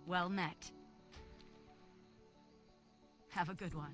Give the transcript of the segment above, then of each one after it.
Well met. Have a good one.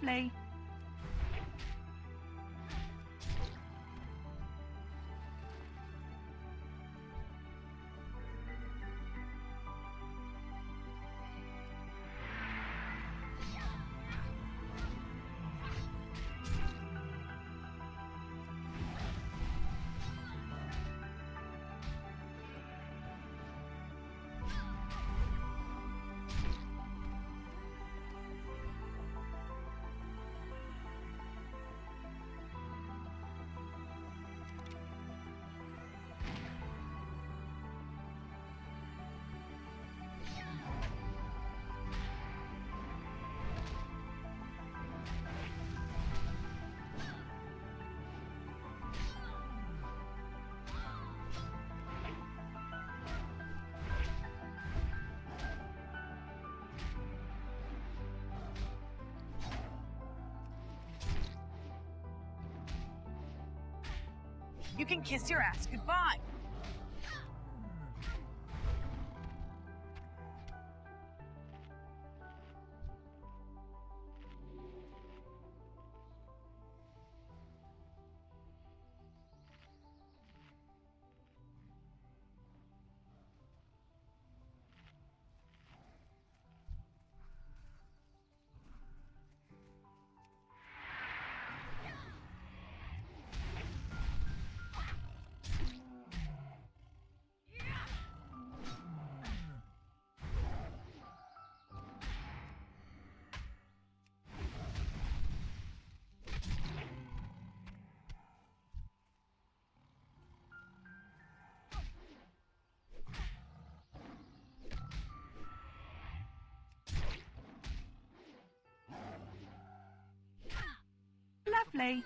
Lovely. You can kiss your ass goodbye. Lovely.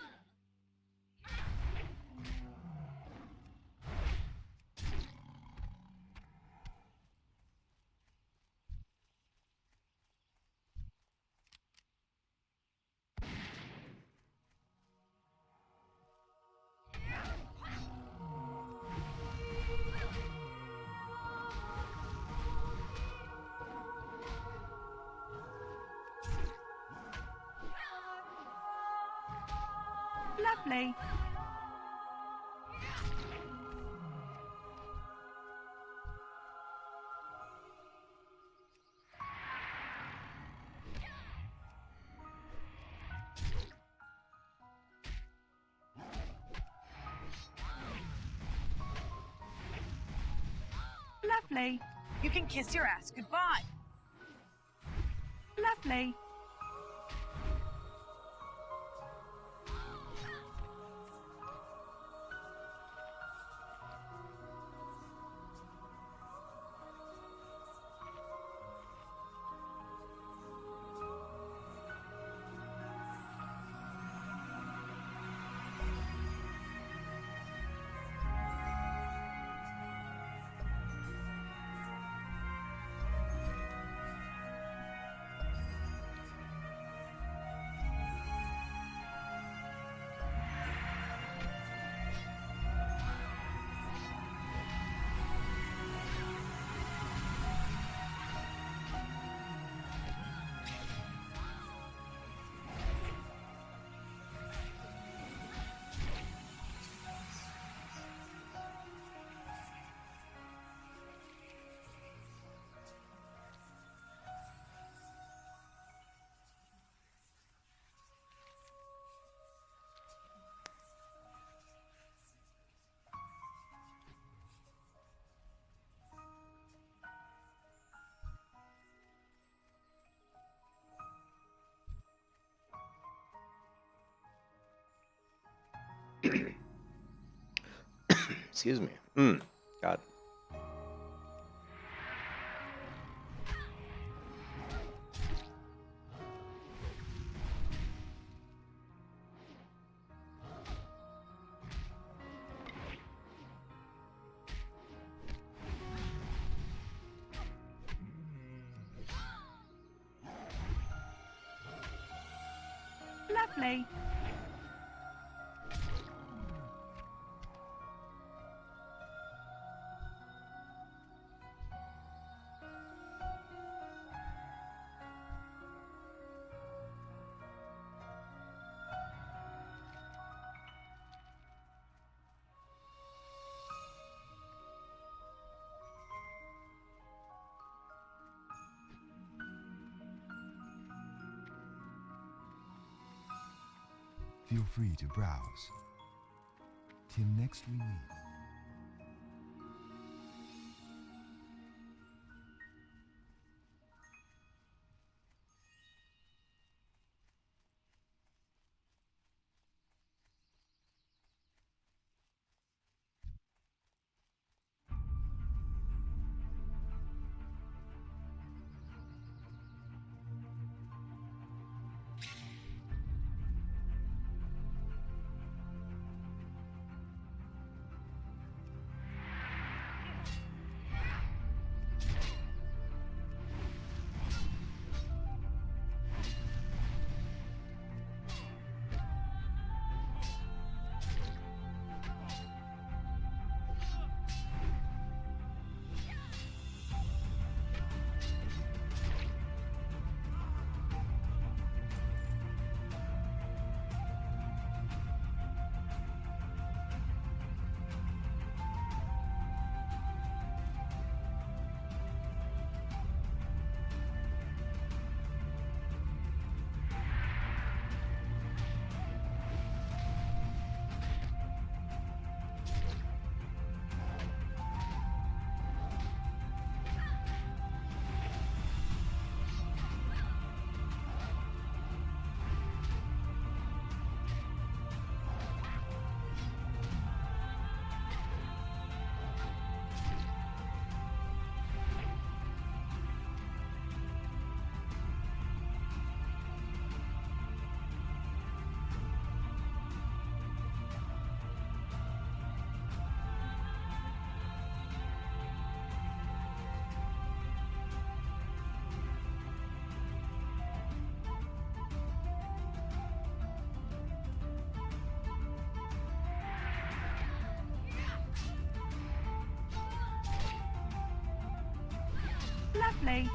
Lovely. Lovely. You can kiss your ass goodbye. Lovely. Excuse me. God. Lovely. Feel free to browse. Till next we meet. Lovely.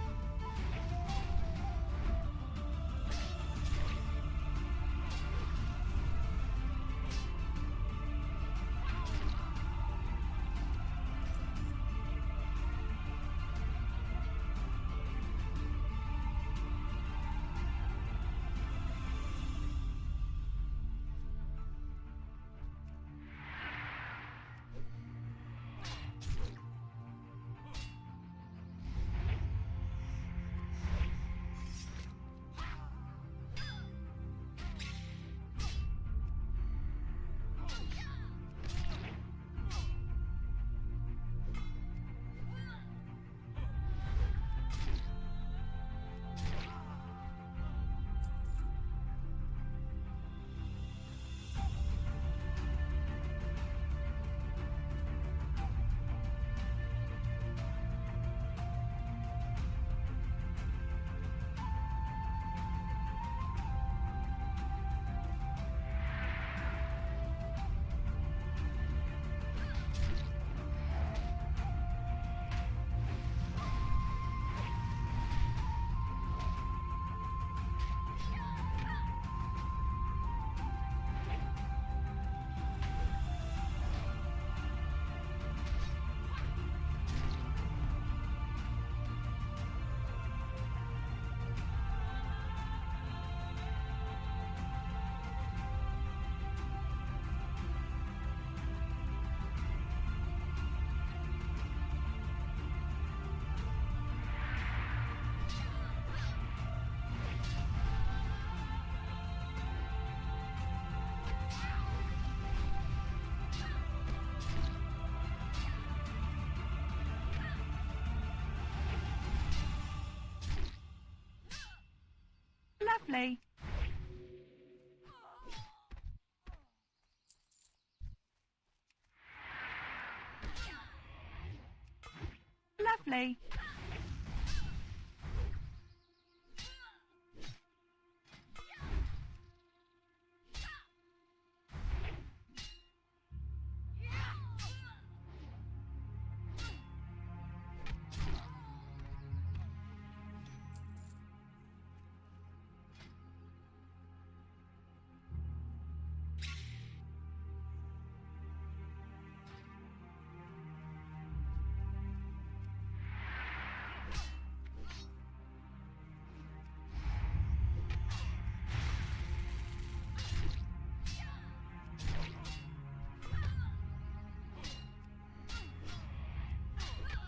Lovely. Lovely.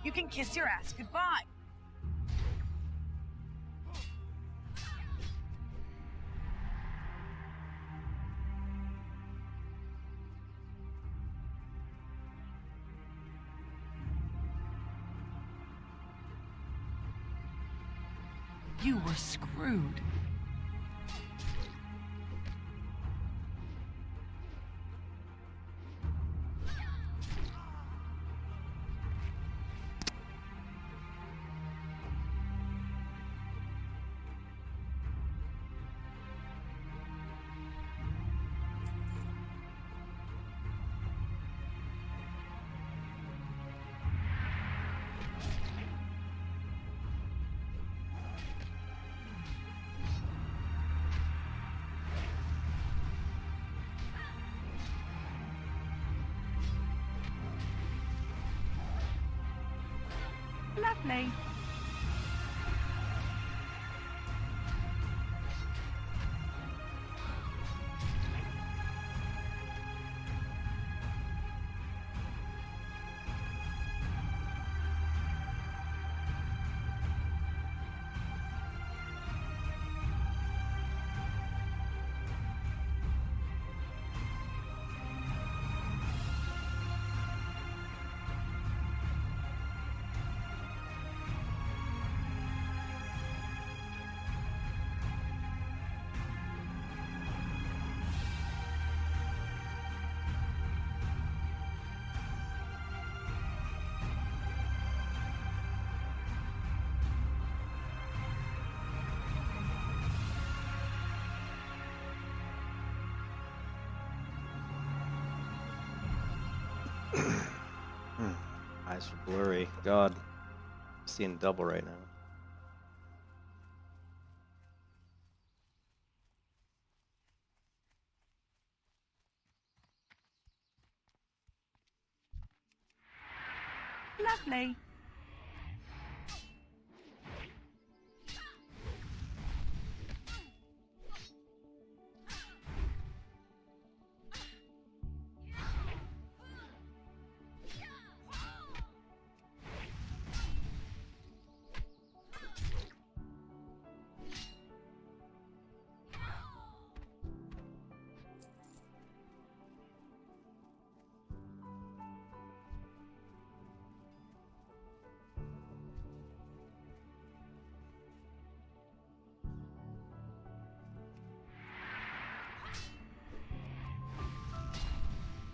You can kiss your ass goodbye. You were screwed. Lovely. Eyes are blurry. God, I'm seeing double right now. Lovely.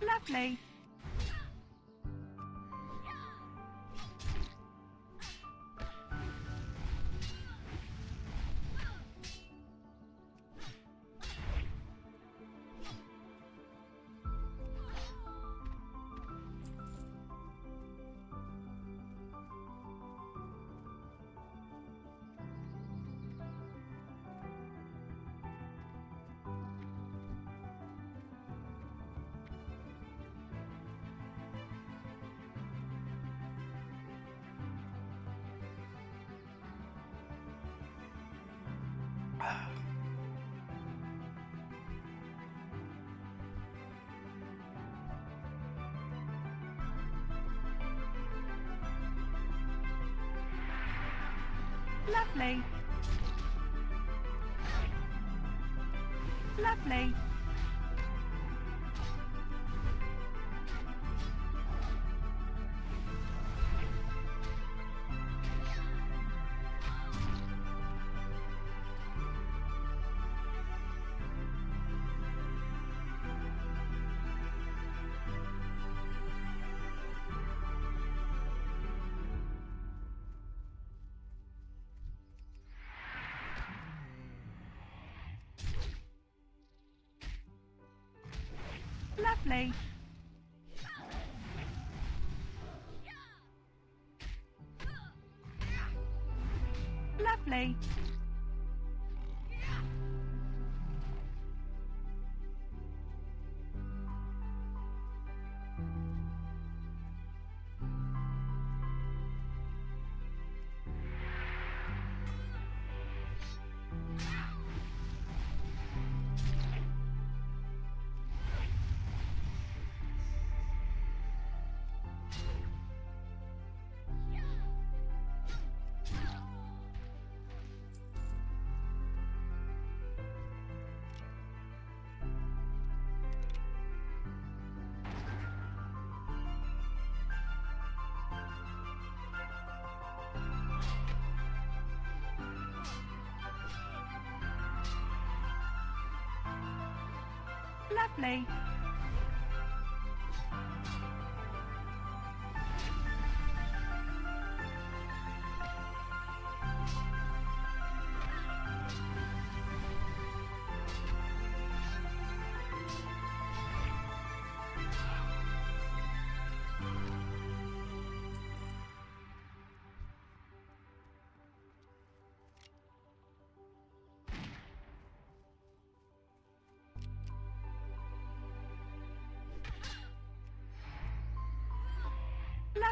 Lovely. Lovely. Lovely. Lovely. Lovely. Lovely.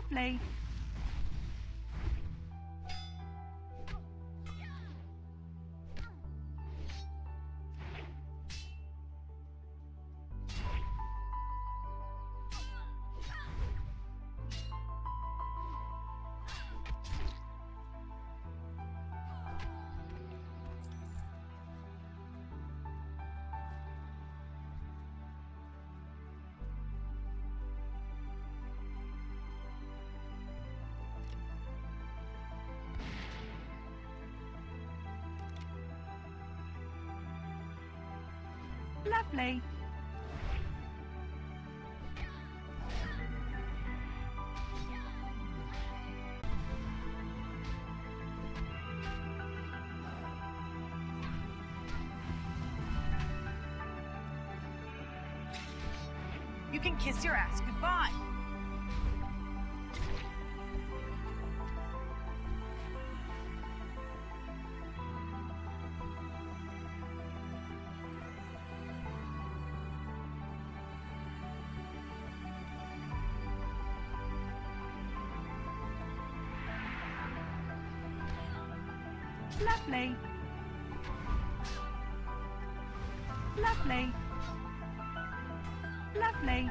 Lovely. Lovely. You can kiss your ass goodbye. Lovely. Lovely. Lovely.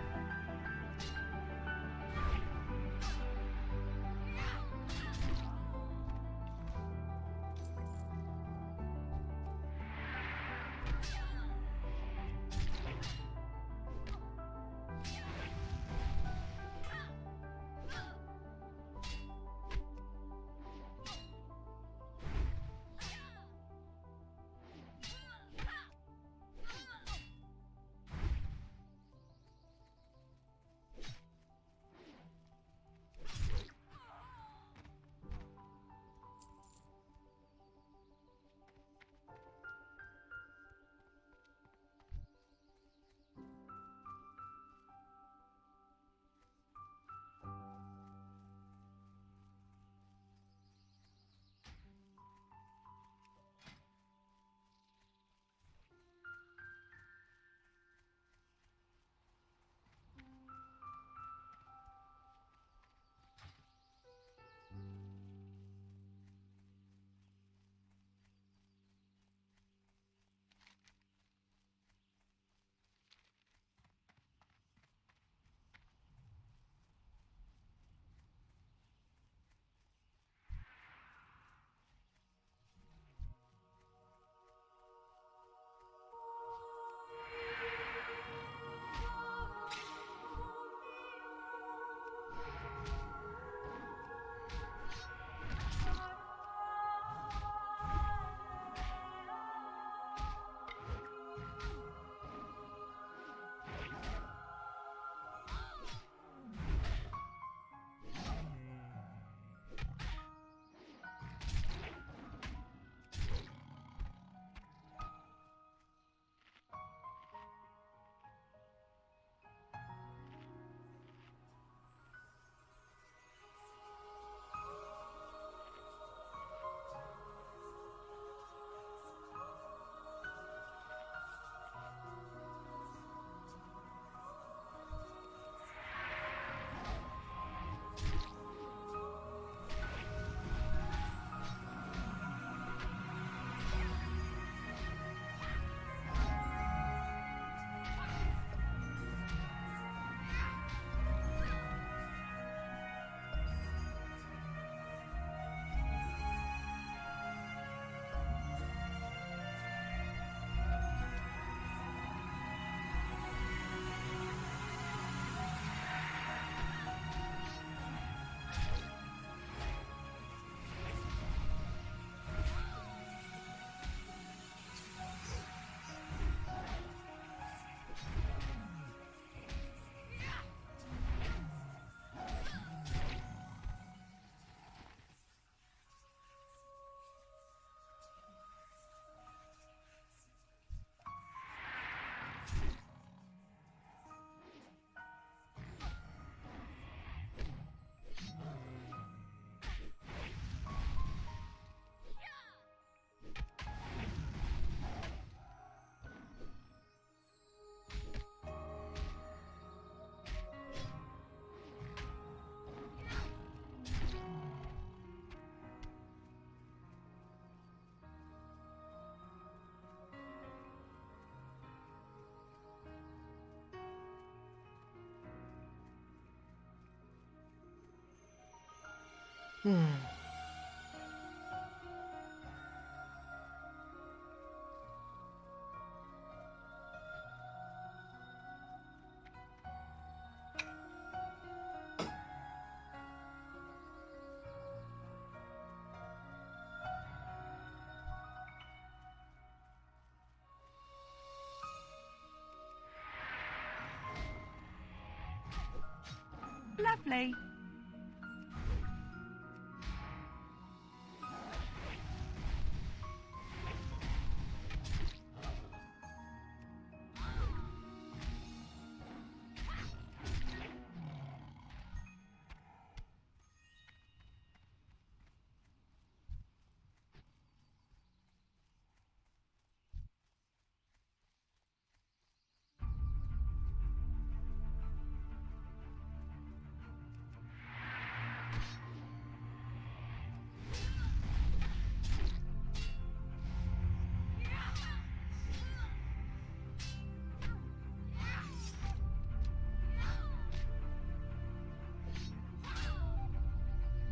Lovely.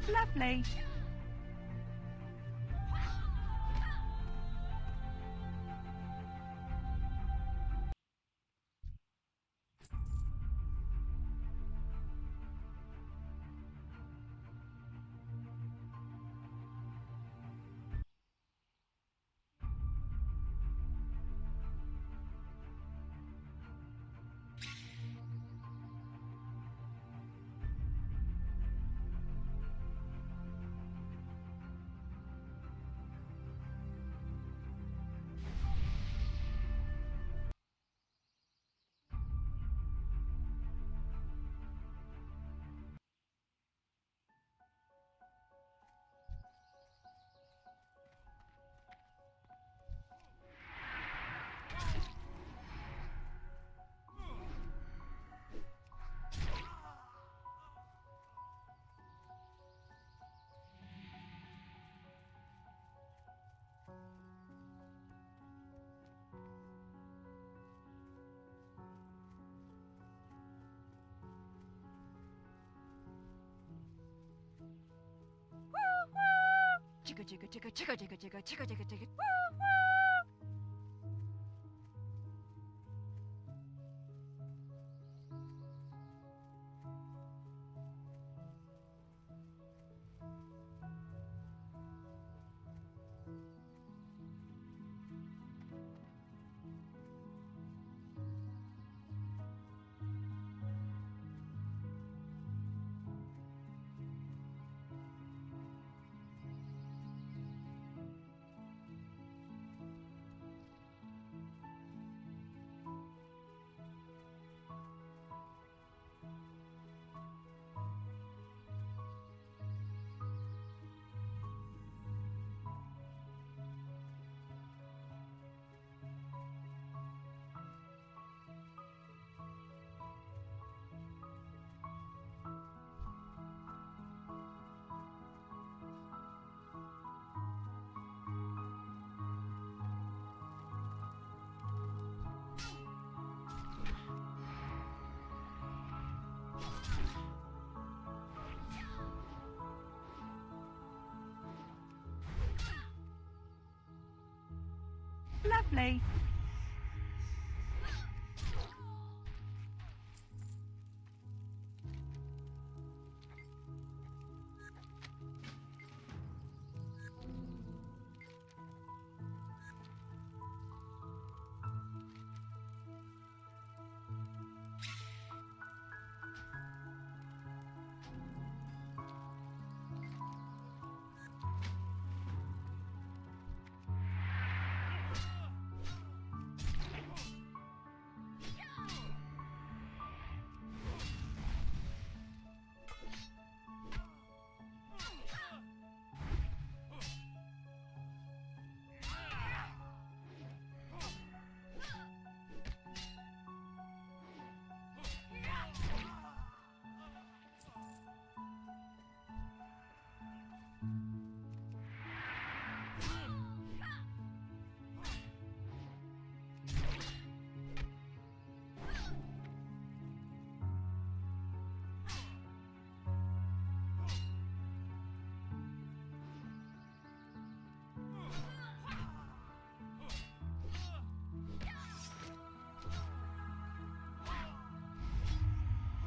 Lovely. Chicka chicka chicka chicka chicka chicka chicka chicka chicka. Lovely.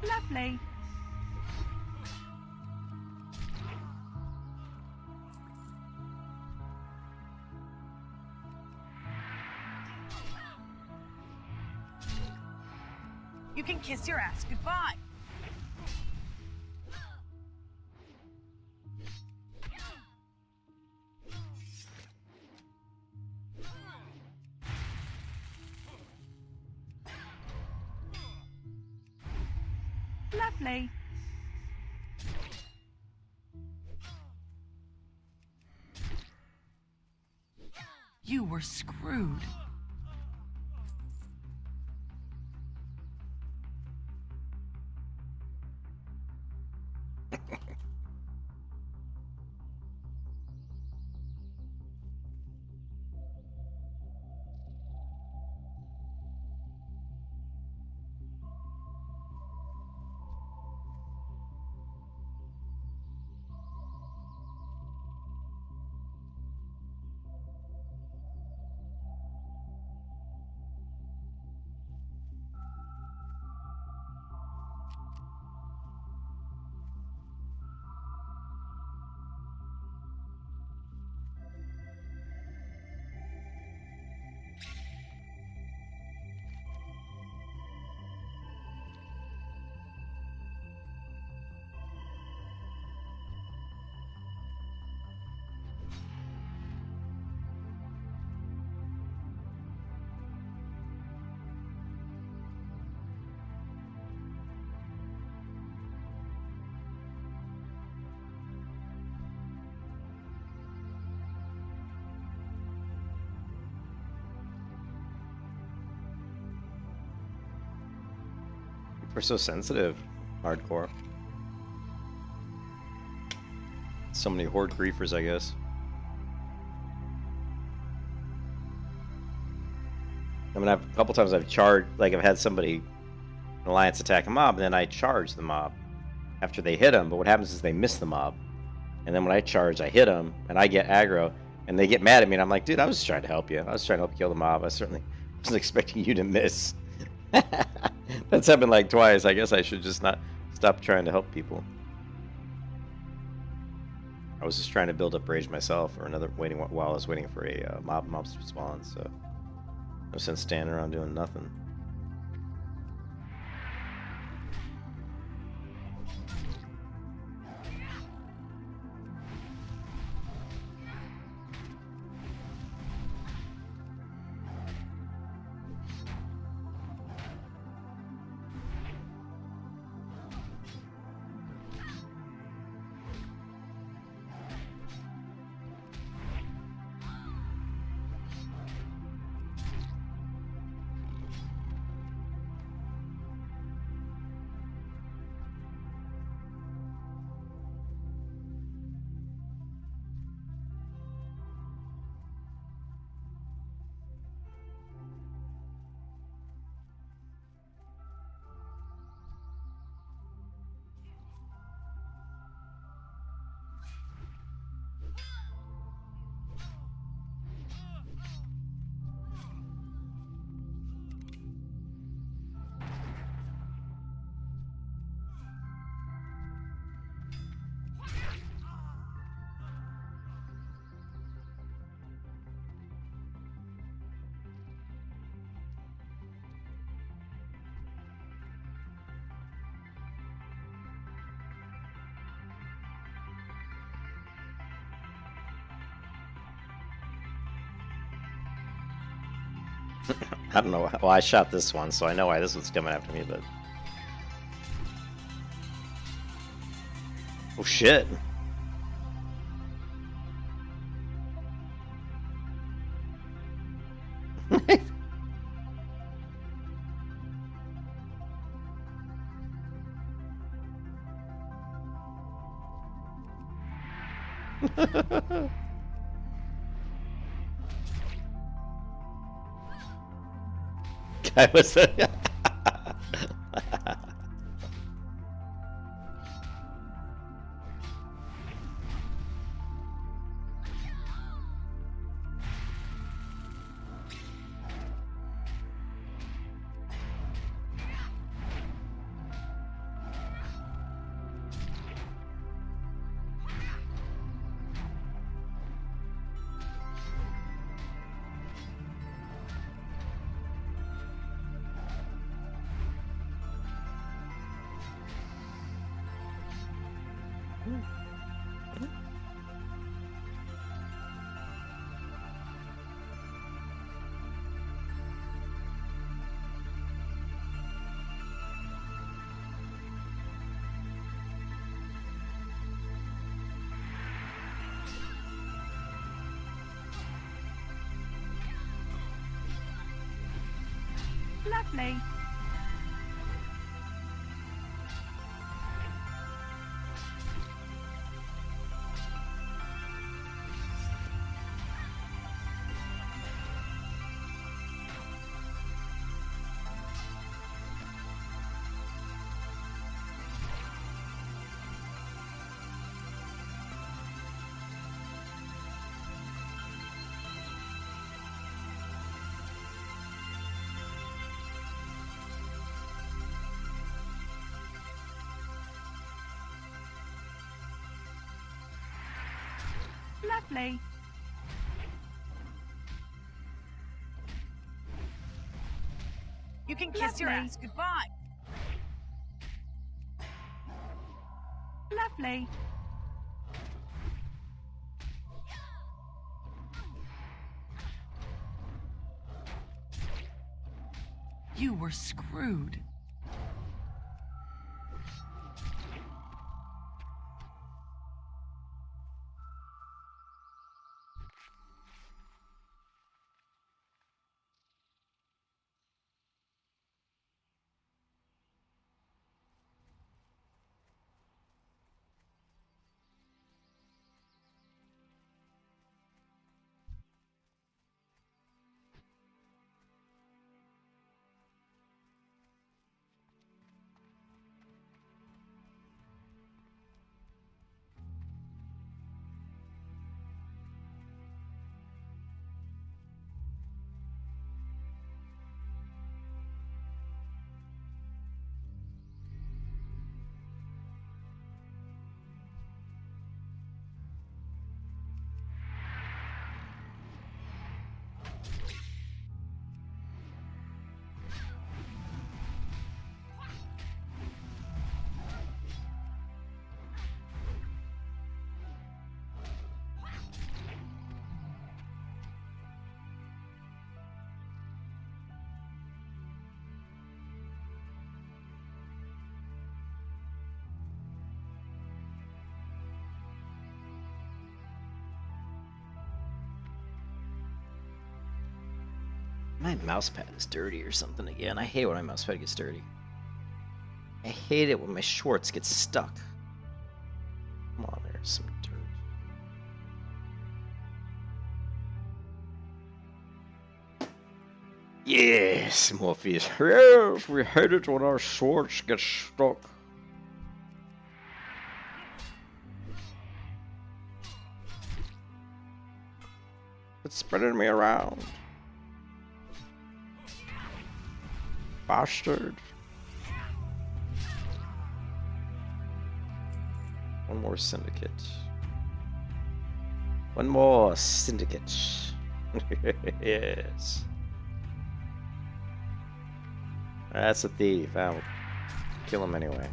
Lovely. You can kiss your ass goodbye. Lovely. You were screwed. We're so sensitive. Hardcore. So many horde griefers, I guess. I mean, a couple times I've charged, like I've had somebody, an alliance attack a mob, and then I charge the mob after they hit them. But what happens is they miss the mob. And then when I charge, I hit them, and I get aggro, and they get mad at me, and I'm like, dude, I was just trying to help you. I was trying to help kill the mob. I certainly wasn't expecting you to miss. That's happened like twice. I guess I should just not stop trying to help people. I was just trying to build up rage myself, or another while I was waiting for a mobs to spawn. So no sense standing around doing nothing. I don't know. Well, I shot this one, so I know why this one's coming after me, but... Oh, shit. Guy was Lovely. Lovely. You can kiss your ass goodbye. Lovely. You were screwed. My mouse pad is dirty or something again. I hate when my mouse pad gets dirty. I hate it when my shorts get stuck. Come on, there's some dirt. Yes, Morpheus. Yes, we hate it when our shorts get stuck. It's spreading me around. Bastard. One more syndicate. One more syndicate. Yes. That's a thief. I'll kill him anyway.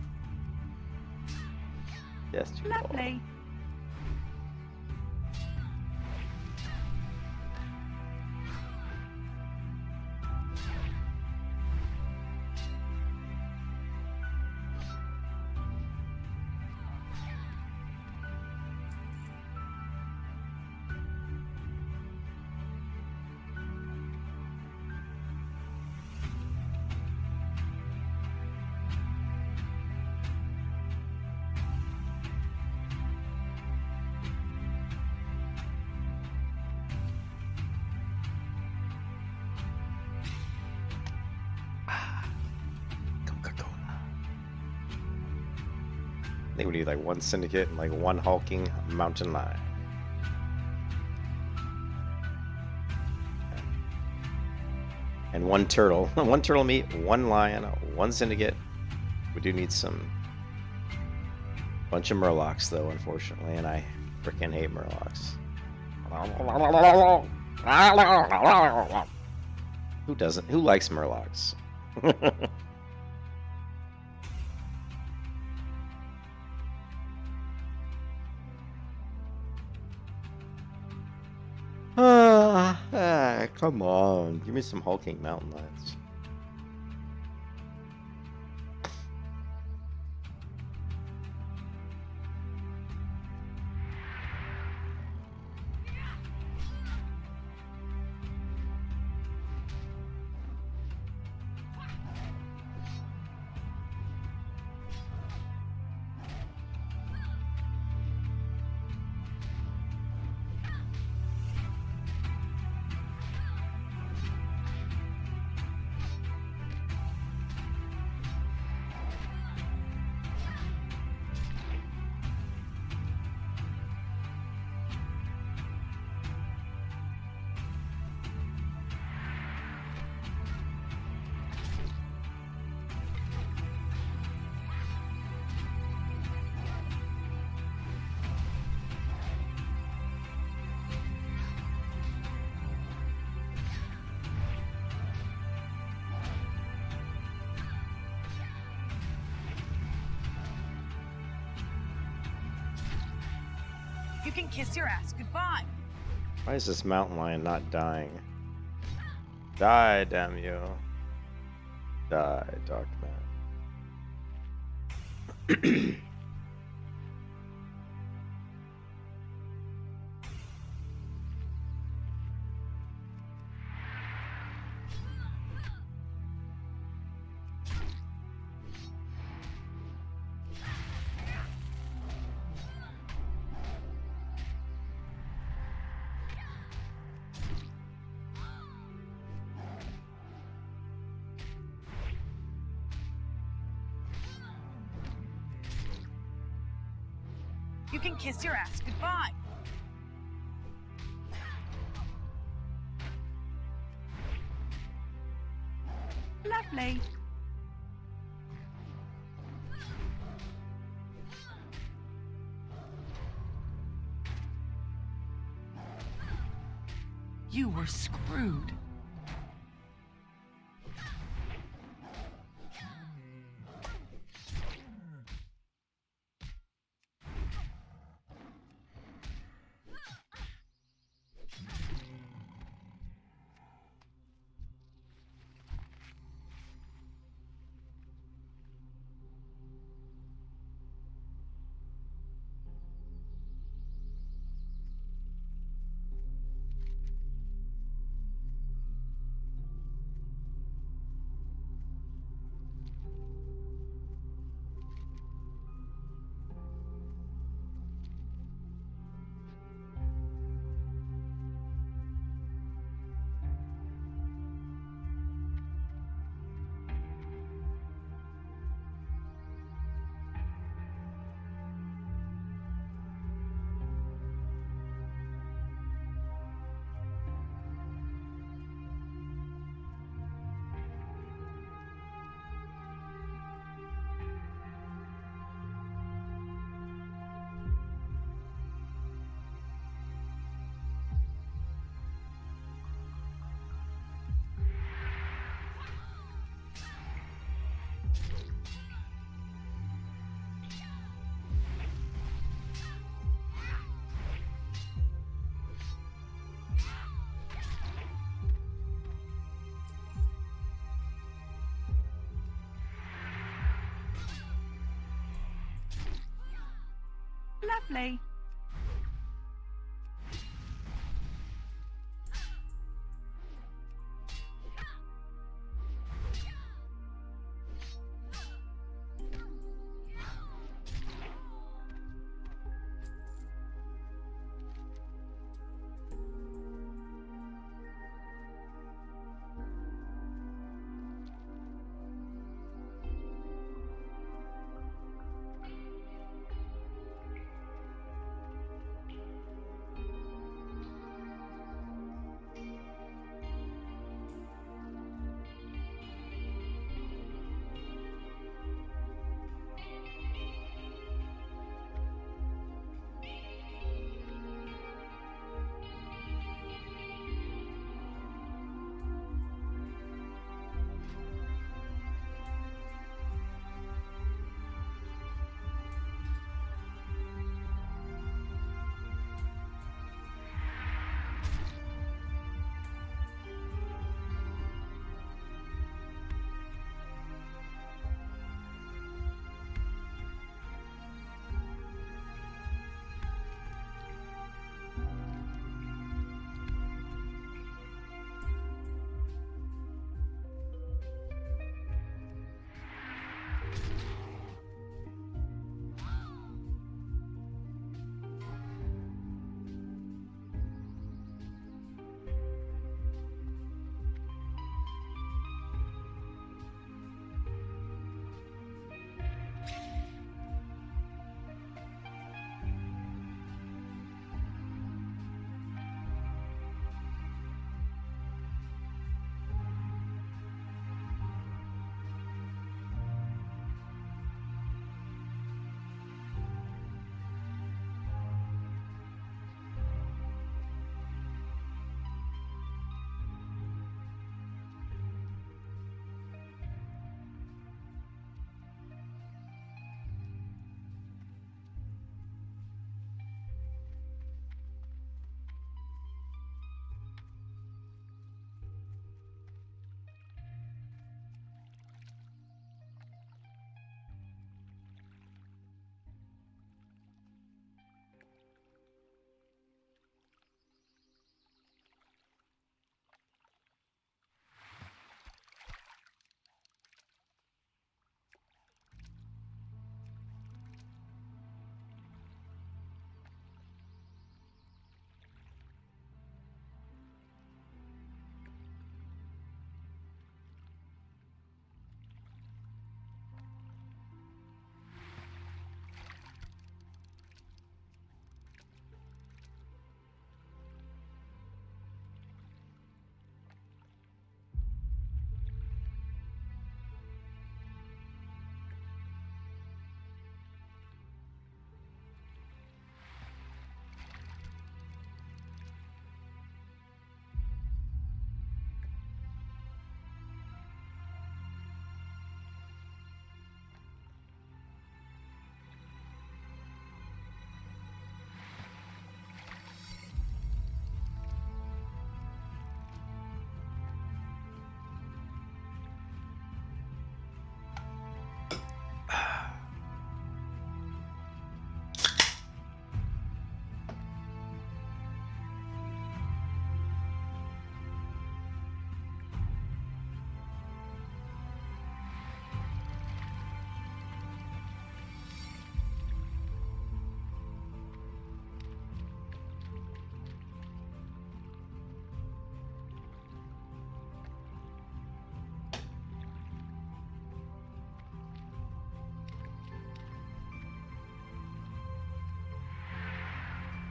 Yes, you Lovely. I think we need like one syndicate and like one hulking mountain lion. And one turtle. One turtle meat, one lion, one syndicate. We do need some bunch of murlocs though, unfortunately, and I freaking hate murlocs. Who doesn't? Who likes murlocs? Come on. Give me some hulking mountain lions. You can kiss your ass goodbye. Why is this mountain lion not dying? Die, damn you. Die, dark man. You can kiss your ass goodbye. Lovely. You were screwed. Lovely.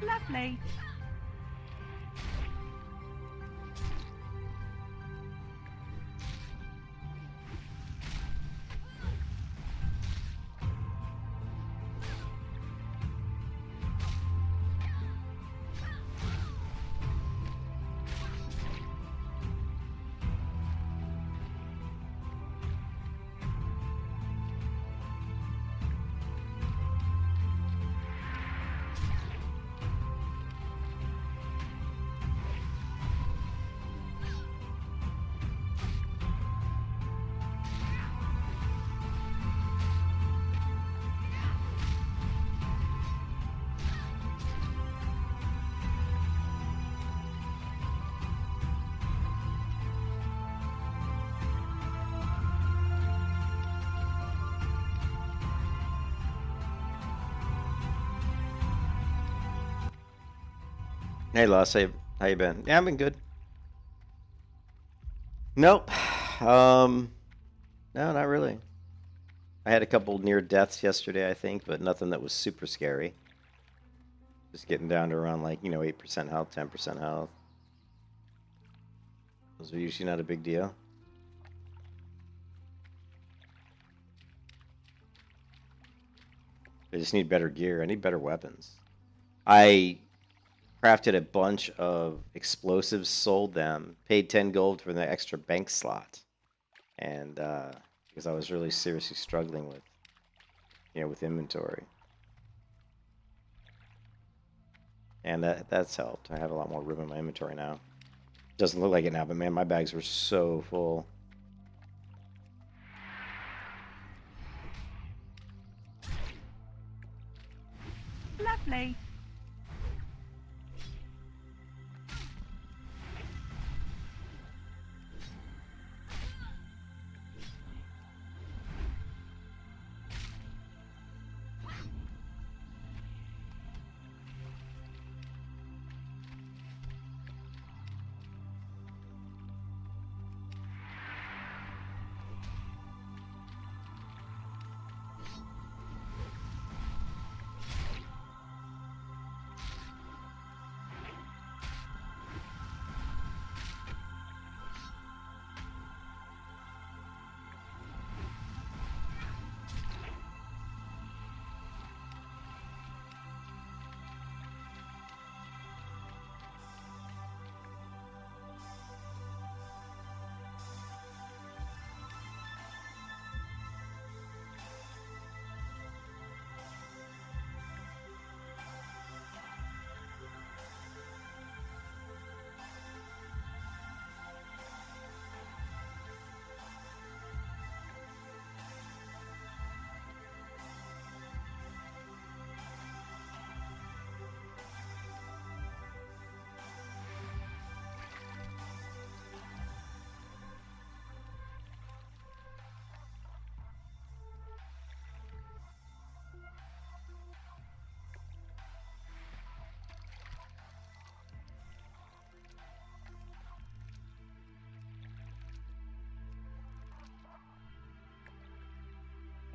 Lovely. Hey, Loss, how you been? Yeah, I've been good. Nope. No, not really. I had a couple near deaths yesterday, I think, but nothing that was super scary. Just getting down to around like, 8% health, 10% health. Those are usually not a big deal. I just need better gear. I need better weapons. I crafted a bunch of explosives, sold them, paid 10 gold for the extra bank slot. And because I was really seriously struggling with inventory. And that's helped. I have a lot more room in my inventory now. Doesn't look like it now, but man, my bags were so full. Lovely.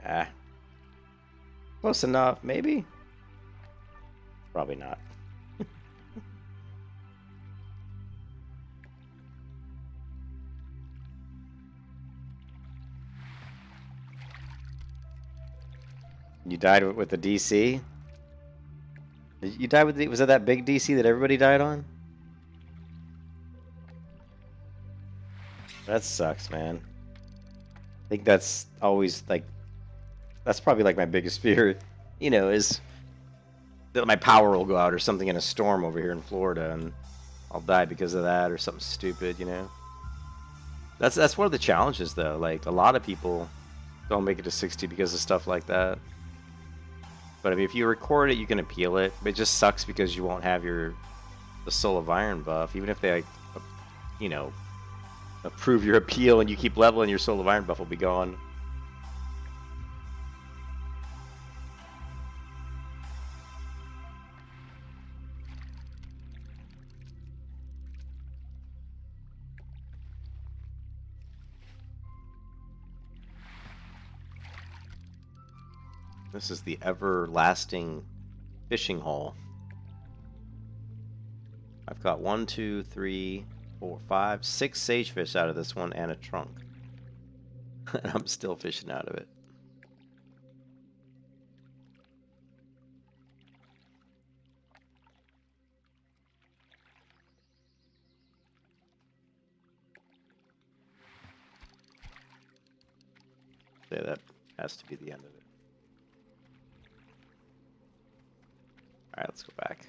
Ah. Close enough, maybe? Probably not. You died with the DC? You died with was it that big DC that everybody died on? That sucks, man. I think that's always like that's probably like my biggest fear, is that my power will go out or something in a storm over here in Florida and I'll die because of that or something stupid. That's one of the challenges though. Like a lot of people don't make it to 60 because of stuff like that. But I mean, if you record it, you can appeal it. But it just sucks because you won't have the Soul of Iron buff. Even if they, approve your appeal and you keep leveling, your Soul of Iron buff will be gone. This is the everlasting fishing hole. I've got 1, 2, 3, 4, 5, 6 sagefish out of this one and a trunk. And I'm still fishing out of it. Yeah, that has to be the end of it. Alright, let's go back.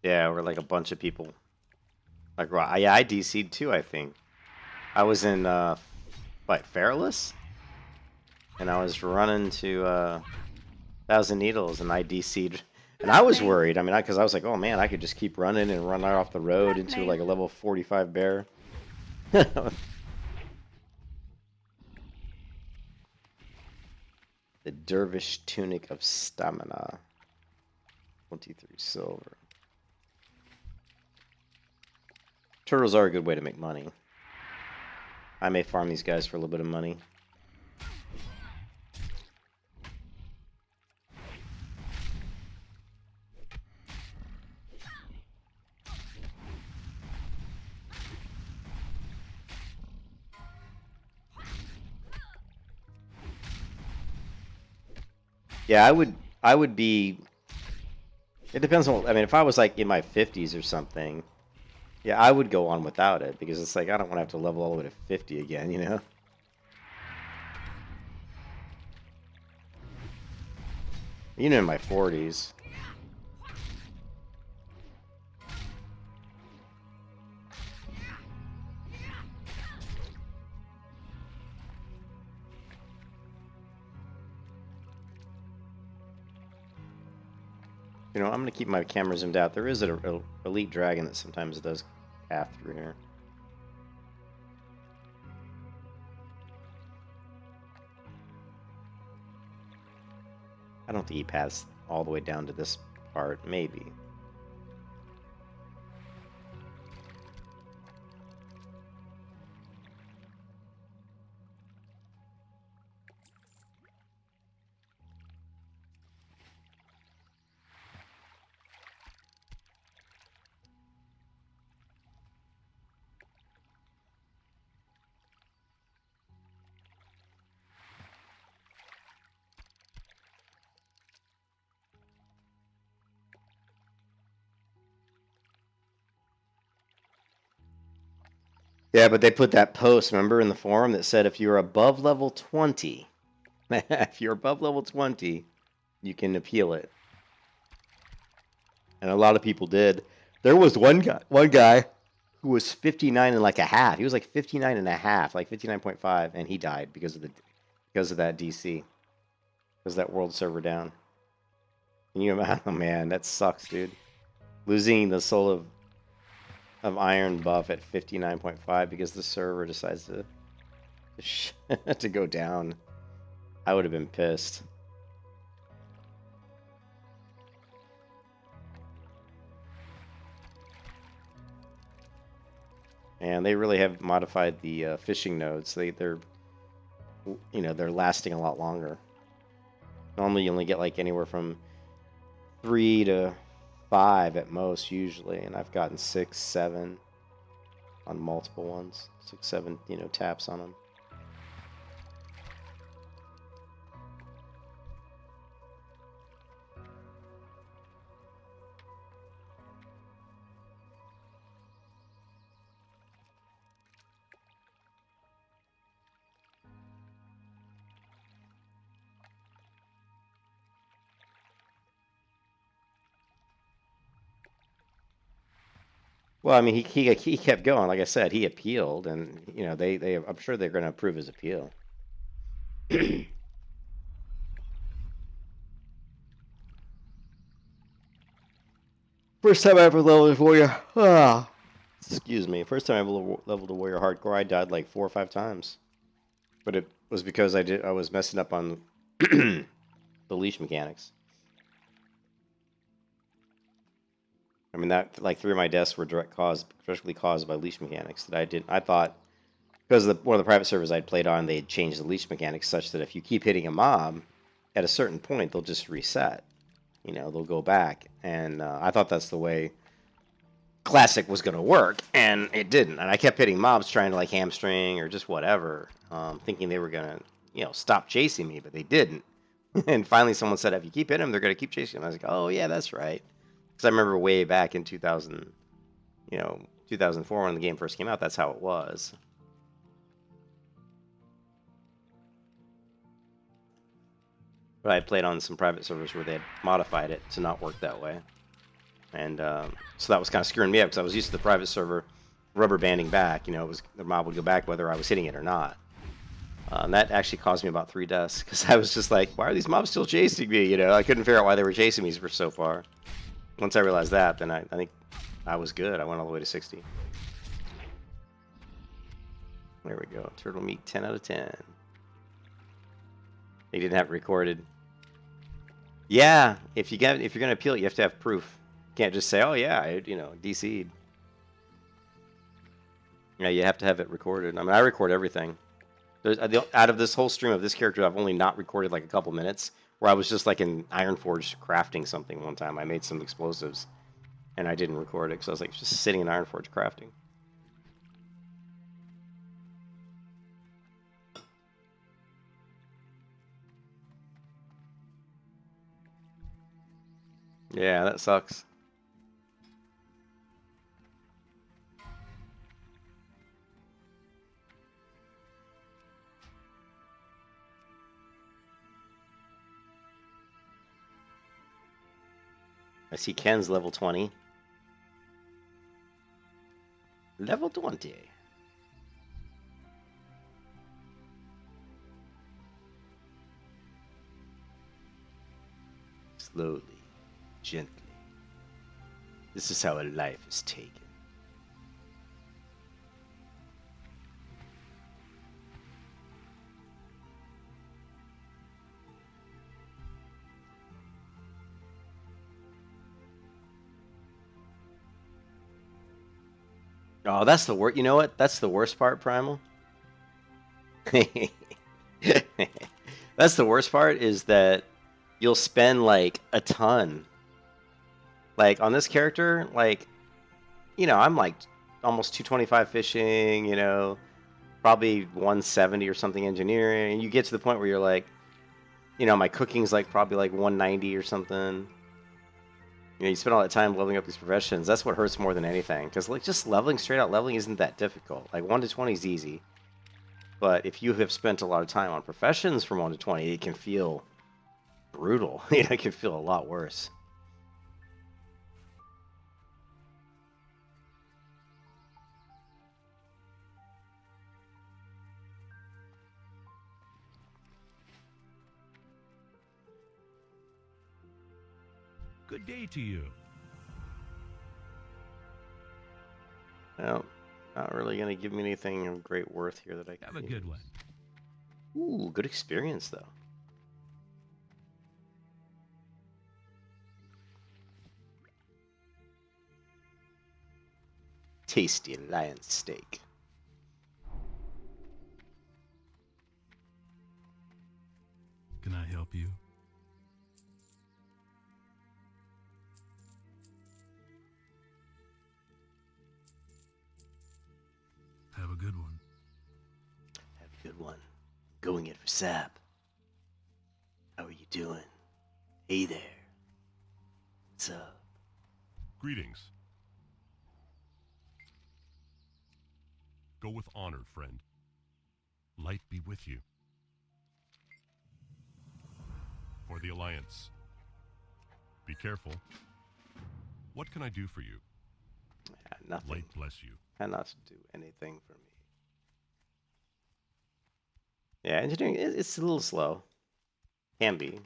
Yeah, we're like a bunch of people Like, yeah, I DC'd too, I think. I was in, what, Fairless? And I was running to, Thousand Needles, and I DC'd. And I was worried. I mean, because I was like, oh man, I could just keep running and run right off the road into like a level 45 bear. The Dervish Tunic of Stamina. 23 silver. Turtles are a good way to make money. I may farm these guys for a little bit of money. Yeah, I would be. It depends on. I mean, if I was like in my 50s or something, yeah, I would go on without it because it's like I don't want to have to level all the way to 50 again, you know. Even in my 40s. You know, I'm going to keep my camera zoomed out. There is an elite dragon that sometimes does path through here. I don't think he passed all the way down to this part. Maybe. Yeah, but they put that post, remember, in the forum that said if you're above level 20, if you're above level 20, you can appeal it. And a lot of people did. There was one guy who was 59 and like a half. He was like 59 and a half, like 59.5, and he died because of that DC. Because that world server down. Can you imagine? Oh man, that sucks, dude. Losing the Soul of Iron buff at 59.5 because the server decides to go down. I would have been pissed. And they really have modified the fishing nodes. They're lasting a lot longer. Normally you only get like anywhere from 3 to 5 at most usually, and I've gotten 6, 7 on multiple ones. 6, 7, taps on them. Well, I mean, he kept going. Like I said, he appealed, and I'm sure they're going to approve his appeal. First time I ever leveled a warrior. Excuse me. First time I ever leveled a warrior hardcore, I died like 4 or 5 times, but it was because I was messing up on the leash mechanics. I mean, that like 3 of my deaths were directly caused by leash mechanics that I thought because one of the private servers I'd played on, they had changed the leash mechanics such that if you keep hitting a mob, at a certain point they'll just reset. They'll go back, and I thought that's the way Classic was going to work, and it didn't. And I kept hitting mobs trying to like hamstring or just whatever, thinking they were going to stop chasing me, but they didn't. And finally, someone said, if you keep hitting them, they're going to keep chasing them. I was like, oh yeah, that's right. Because I remember way back in 2004 when the game first came out, that's how it was. But I played on some private servers where they had modified it to not work that way. And so that was kind of screwing me up because I was used to the private server rubber banding back. You know, it was the mob would go back whether I was hitting it or not. And that actually caused me about 3 deaths because I was just like, why are these mobs still chasing me? You know, I couldn't figure out why they were chasing me for so far. Once I realized that, then I think I was good. I went all the way to 60. There we go. Turtle meat, 10 out of 10. They didn't have it recorded. Yeah, if you're gonna appeal it, you have to have proof. You can't just say, oh yeah, you know, DC'd. Yeah, you have to have it recorded. I mean, I record everything. Out of this whole stream of this character, I've only not recorded like a couple minutes where I was just like in Ironforge crafting something one time. I made some explosives and I didn't record it because I was like just sitting in Ironforge crafting. Yeah, that sucks. I see Ken's level 20. Level 20. Slowly, gently. This is how a life is taken. Oh, that's the worst. You know what? That's the worst part, Primal. That's the worst part is that you'll spend like a ton. Like on this character, like, you know, I'm like almost 225 fishing, you know, probably 170 or something engineering. And you get to the point where you're like, you know, my cooking's like probably like 190 or something. You know, you spend all that time leveling up these professions. That's what hurts more than anything. Because, like, just leveling, straight out leveling isn't that difficult. Like, 1 to 20 is easy. But if you have spent a lot of time on professions from 1 to 20, it can feel brutal. You know, it can feel a lot worse. Good day to you. Well, not really going to give me anything of great worth here that I can Have a good one. Ooh, good experience, though. Tasty lion steak. Can I help you? Have a good one. Have a good one. Going in for sap. How are you doing? Hey there. What's up? Greetings. Go with honor, friend. Light be with you. For the Alliance. Be careful. What can I do for you? Nothing. Light bless you. Cannot do anything for me. Yeah, engineering, it's a little slow. Can be.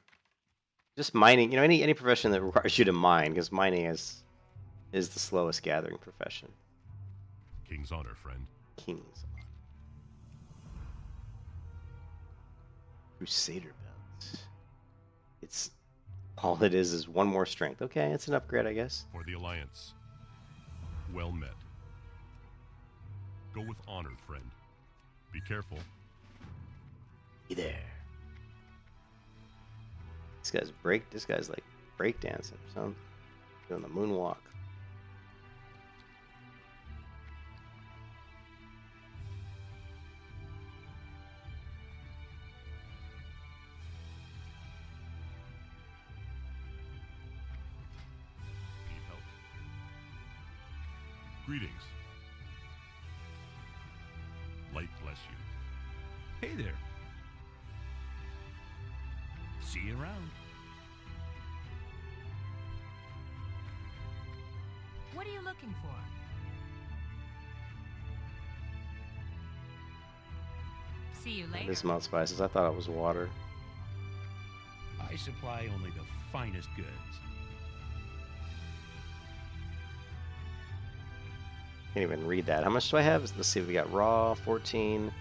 Just mining, you know, any profession that requires you to mine, because mining is the slowest gathering profession. King's honor, friend. King's honor. Crusader belt. It's all it is 1 more strength. Okay, it's an upgrade, I guess. For the Alliance. Well met. Go with honor, friend. Be careful. Be there. This guy's like breakdancing or something. Doing the moonwalk. Need help? Greetings. Light bless you. Hey there. See you around. What are you looking for? See you later. This mount spices. I thought it was water. I supply only the finest goods. Can't even read that. How much do I have? Let's see. We got raw 14,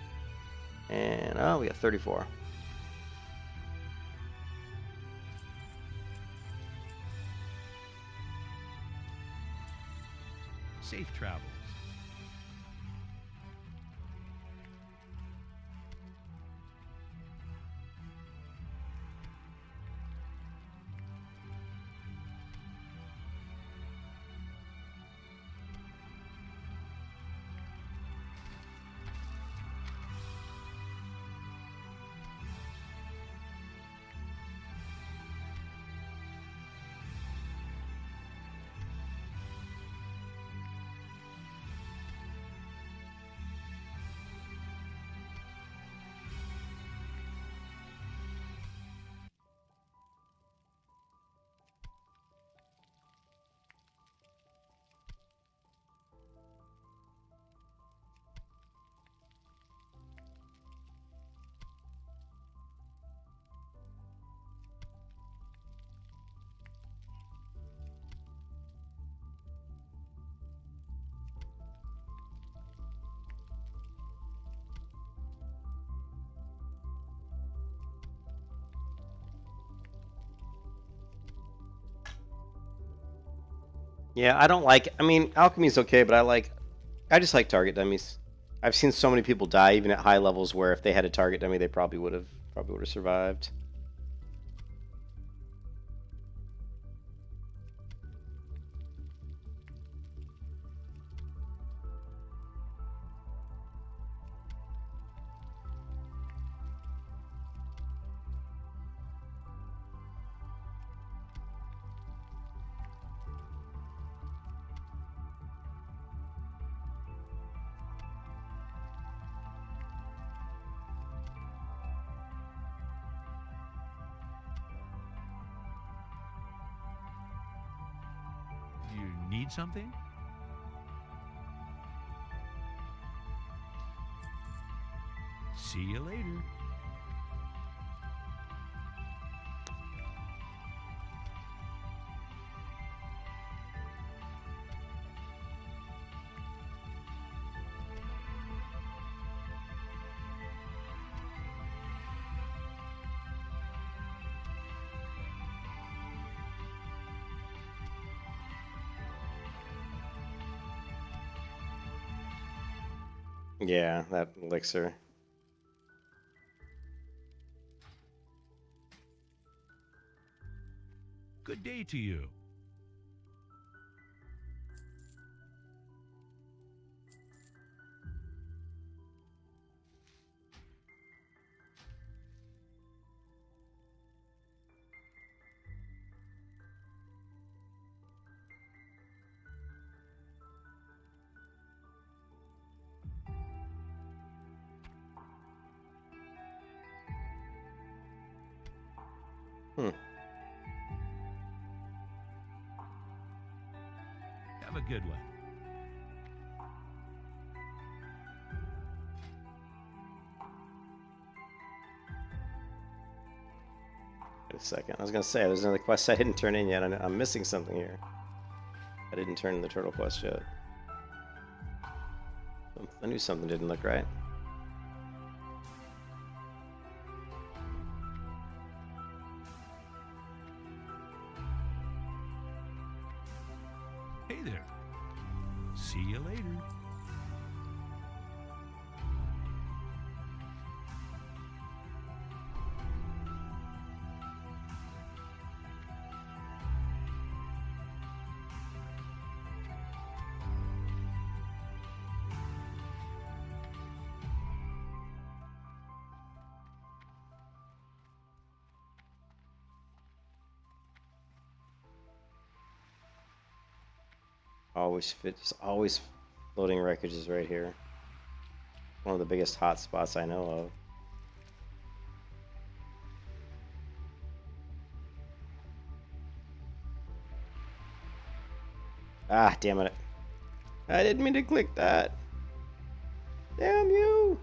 and oh, we got 34. Safe travels. Yeah, I don't like. I mean, alchemy's okay, but I just like target dummies. I've seen so many people die even at high levels where if they had a target dummy, they probably would have survived. You need something? See you later. Yeah, that elixir. Good day to you. Have a good one. Wait a second. I was gonna say there's another quest I didn't turn in yet. I'm missing something here. I didn't turn in the turtle quest yet. I knew something didn't look right. Hey there. See you later. Always fits. Always floating wreckage is right here. One of the biggest hot spots I know of. Ah, damn it. I didn't mean to click that. Damn you.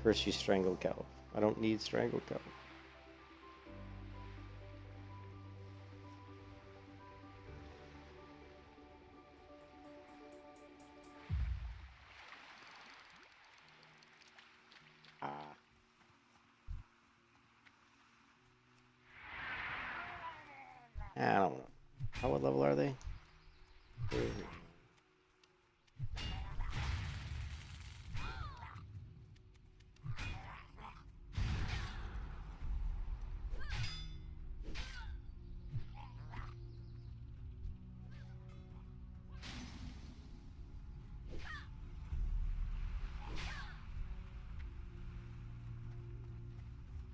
First, you strangled Kelp. I don't need strangled Kelp. I don't know. What level are they?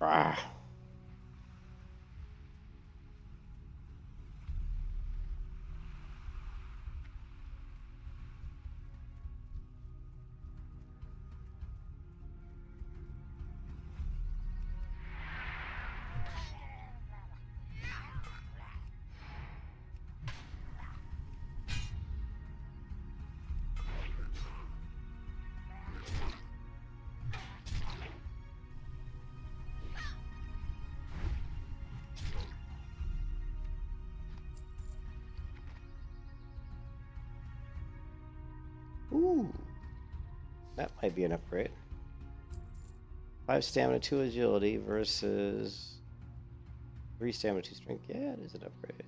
Ah. Ooh, that might be an upgrade. 5 stamina, 2 agility versus 3 stamina, 2 strength. Yeah, it is an upgrade.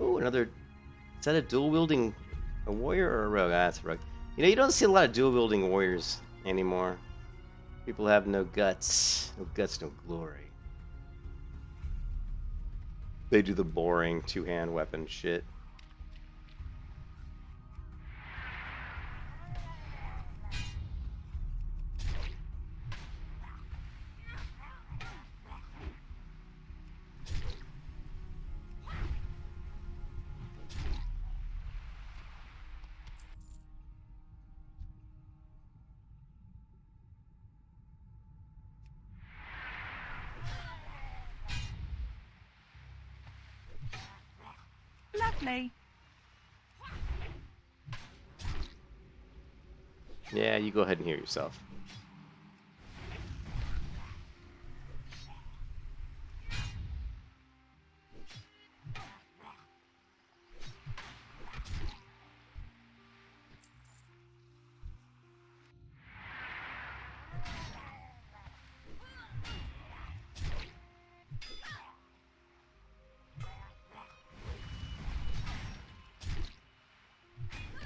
Ooh, another. Is that a dual wielding a warrior or a rogue? Ah, that's a rogue. You know, you don't see a lot of dual wielding warriors anymore. People have no guts. No guts, no glory. They do the boring two-hand weapon shit. Lovely. Yeah, you go ahead and heal yourself.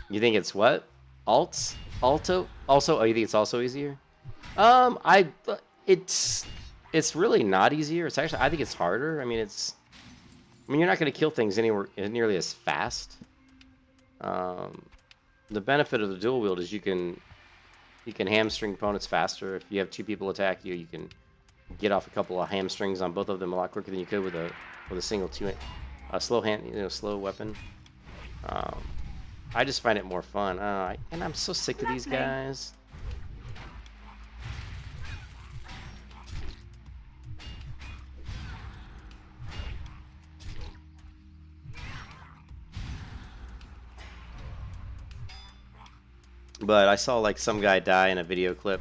You think it's what? Alts? Alto? Also? Oh, you think it's also easier? It's really not easier. It's actually, I think it's harder. I mean, you're not going to kill things anywhere nearly as fast. The benefit of the dual wield is you can hamstring opponents faster. If you have 2 people attack you, you can get off a couple of hamstrings on both of them a lot quicker than you could with a single slow hand, slow weapon. I just find it more fun. And I'm so sick of these guys. But I saw like some guy die in a video clip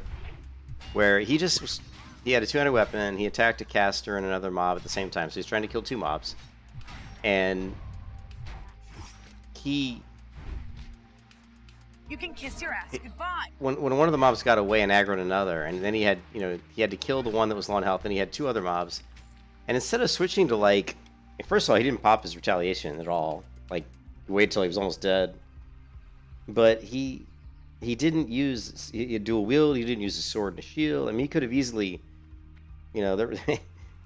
where he had a 200 weapon and he attacked a caster and another mob at the same time. So he's trying to kill 2 mobs. And You can kiss your ass goodbye. When one of the mobs got away and aggroed another, and then he had to kill the one that was low on health, and he had 2 other mobs. And instead of switching to first of all, he didn't pop his retaliation at all. Like, he waited till he was almost dead. But he didn't use a dual wield. He didn't use a sword and a shield. I mean, he could have easily, there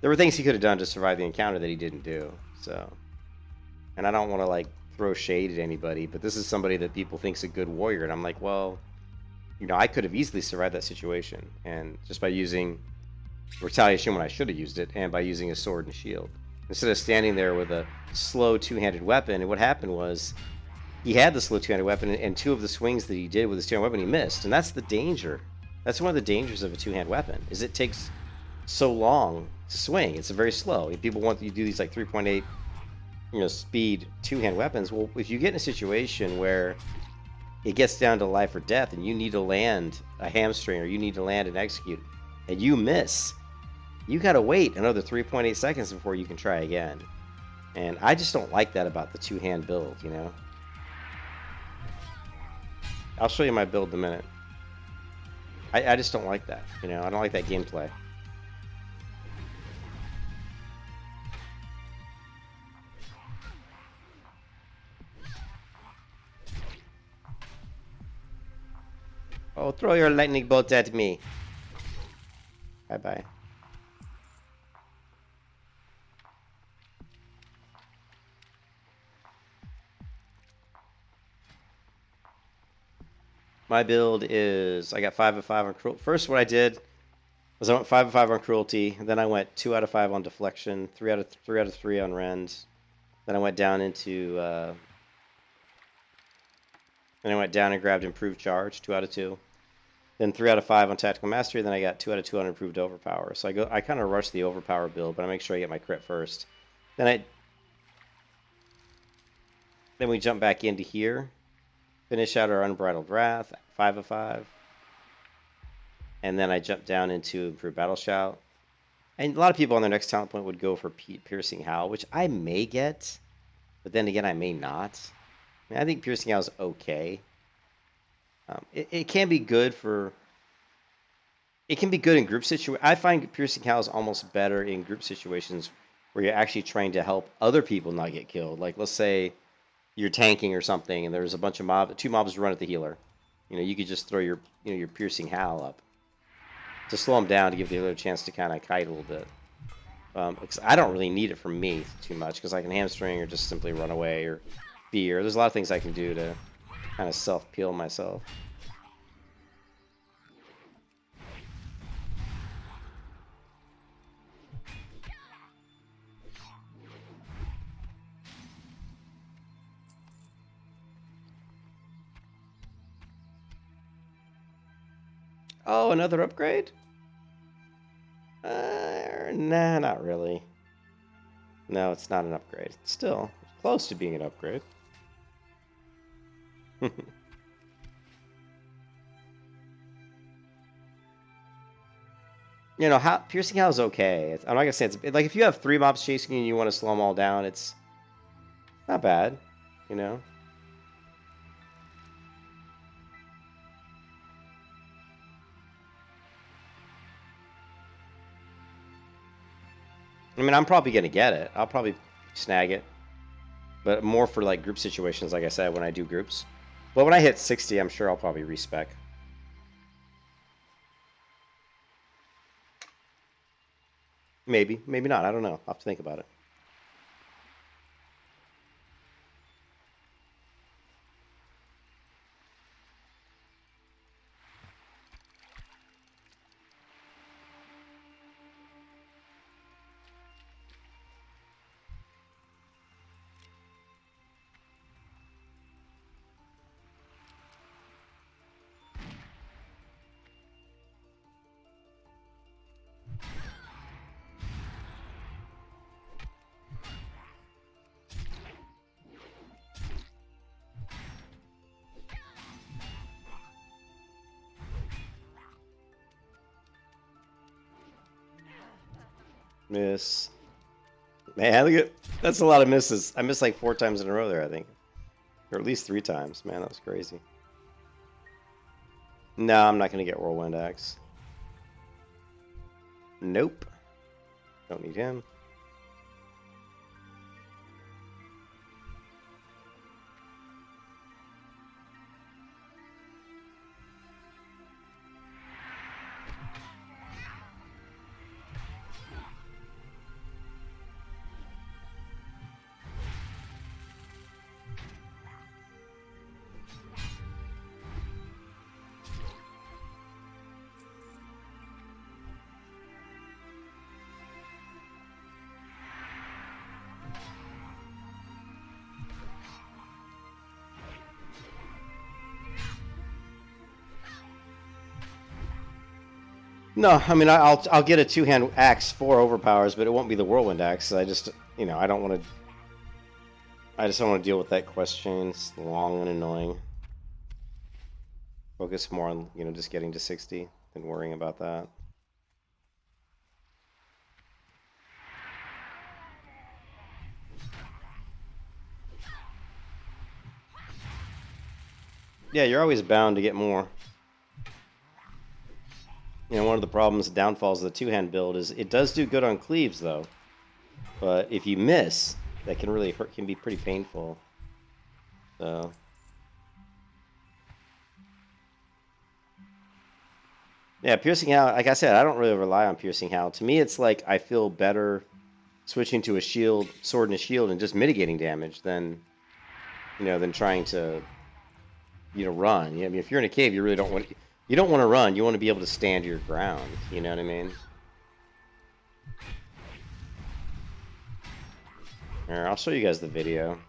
were things he could have done to survive the encounter that he didn't do. So, and I don't want to throw shade at anybody, but this is somebody that people think's a good warrior, and I'm like, well, I could have easily survived that situation, and just by using retaliation when I should have used it, and by using a sword and a shield instead of standing there with a slow 2-handed weapon. And what happened was he had the slow two-handed weapon, and two of the swings that he did with his two-handed weapon, he missed. And that's the danger. That's one of the dangers of a two-hand weapon, is it takes so long to swing. It's very slow. People want you to do these like 3.8, speed two-hand weapons. Well, if you get in a situation where it gets down to life or death, and you need to land a hamstring, or you need to land and execute, and you miss, you gotta wait another 3.8 seconds before you can try again. And I just don't like that about the two-hand build, I'll show you my build in a minute. I just don't like that, I don't like that gameplay. Oh, throw your lightning bolt at me. Bye-bye. My build is, I got 5 of 5 on cruelty. First, what I did was I went 5 of 5 on cruelty. Then I went 2 out of 5 on deflection, 3 out of 3 on rend. Then I went down into, then I went down and grabbed improved charge, 2 out of 2. Then 3 out of 5 on tactical mastery. Then I got 2 out of 2 on improved overpower. So I kind of rush the overpower build, but I make sure I get my crit first. Then we jump back into here. Finish out our Unbridled Wrath, 5 of 5. And then I jump down into Improved Battle Shout. And a lot of people on their next talent point would go for Piercing Howl, which I may get, but then again, I may not. I think Piercing Howl is okay. It can be good for... It can be good in group situations. I find Piercing Howl is almost better in group situations where you're actually trying to help other people not get killed. Like, let's say you're tanking or something, and there's a bunch of two mobs run at the healer. You could just throw your Piercing Howl up to slow them down, to give the healer a chance to kind of kite a little bit. Because I don't really need it for me too much, because I can hamstring or just simply run away or fear. There's a lot of things I can do to kind of self-peel myself. Oh, another upgrade? Nah, not really. No, it's not an upgrade. Still, it's close to being an upgrade. Piercing Howl is okay. I'm not gonna say it's like, if you have 3 mobs chasing you and you want to slow them all down, it's not bad, I mean, I'm probably going to get it. I'll probably snag it. But more for, like, group situations, like I said, when I do groups. But when I hit 60, I'm sure I'll probably respec. Maybe. Maybe not. I don't know. I'll have to think about it. Miss. Man, look at... That's a lot of misses. I missed like 4 times in a row there, I think. Or at least 3 times. Man, that was crazy. No, I'm not going to get Whirlwind Axe. Nope. Don't need him. No, I mean I'll get a two-hand axe for overpowers, but it won't be the whirlwind axe. I just I don't want to. I just don't want to deal with that quest chain. It's long and annoying. Focus more on just getting to 60 than worrying about that. Yeah, you're always bound to get more. One of the problems, downfalls of the two-hand build is it does do good on cleaves, though. But if you miss, that can really hurt, can be pretty painful. So... Yeah, Piercing Howl, like I said, I don't really rely on Piercing Howl. To me, it's like I feel better switching to a shield, sword and a shield, and just mitigating damage than, than trying to, run. I mean, if you're in a cave, you really don't want... You don't want to run. You want to be able to stand your ground. You know what I mean? Here, I'll show you guys the video.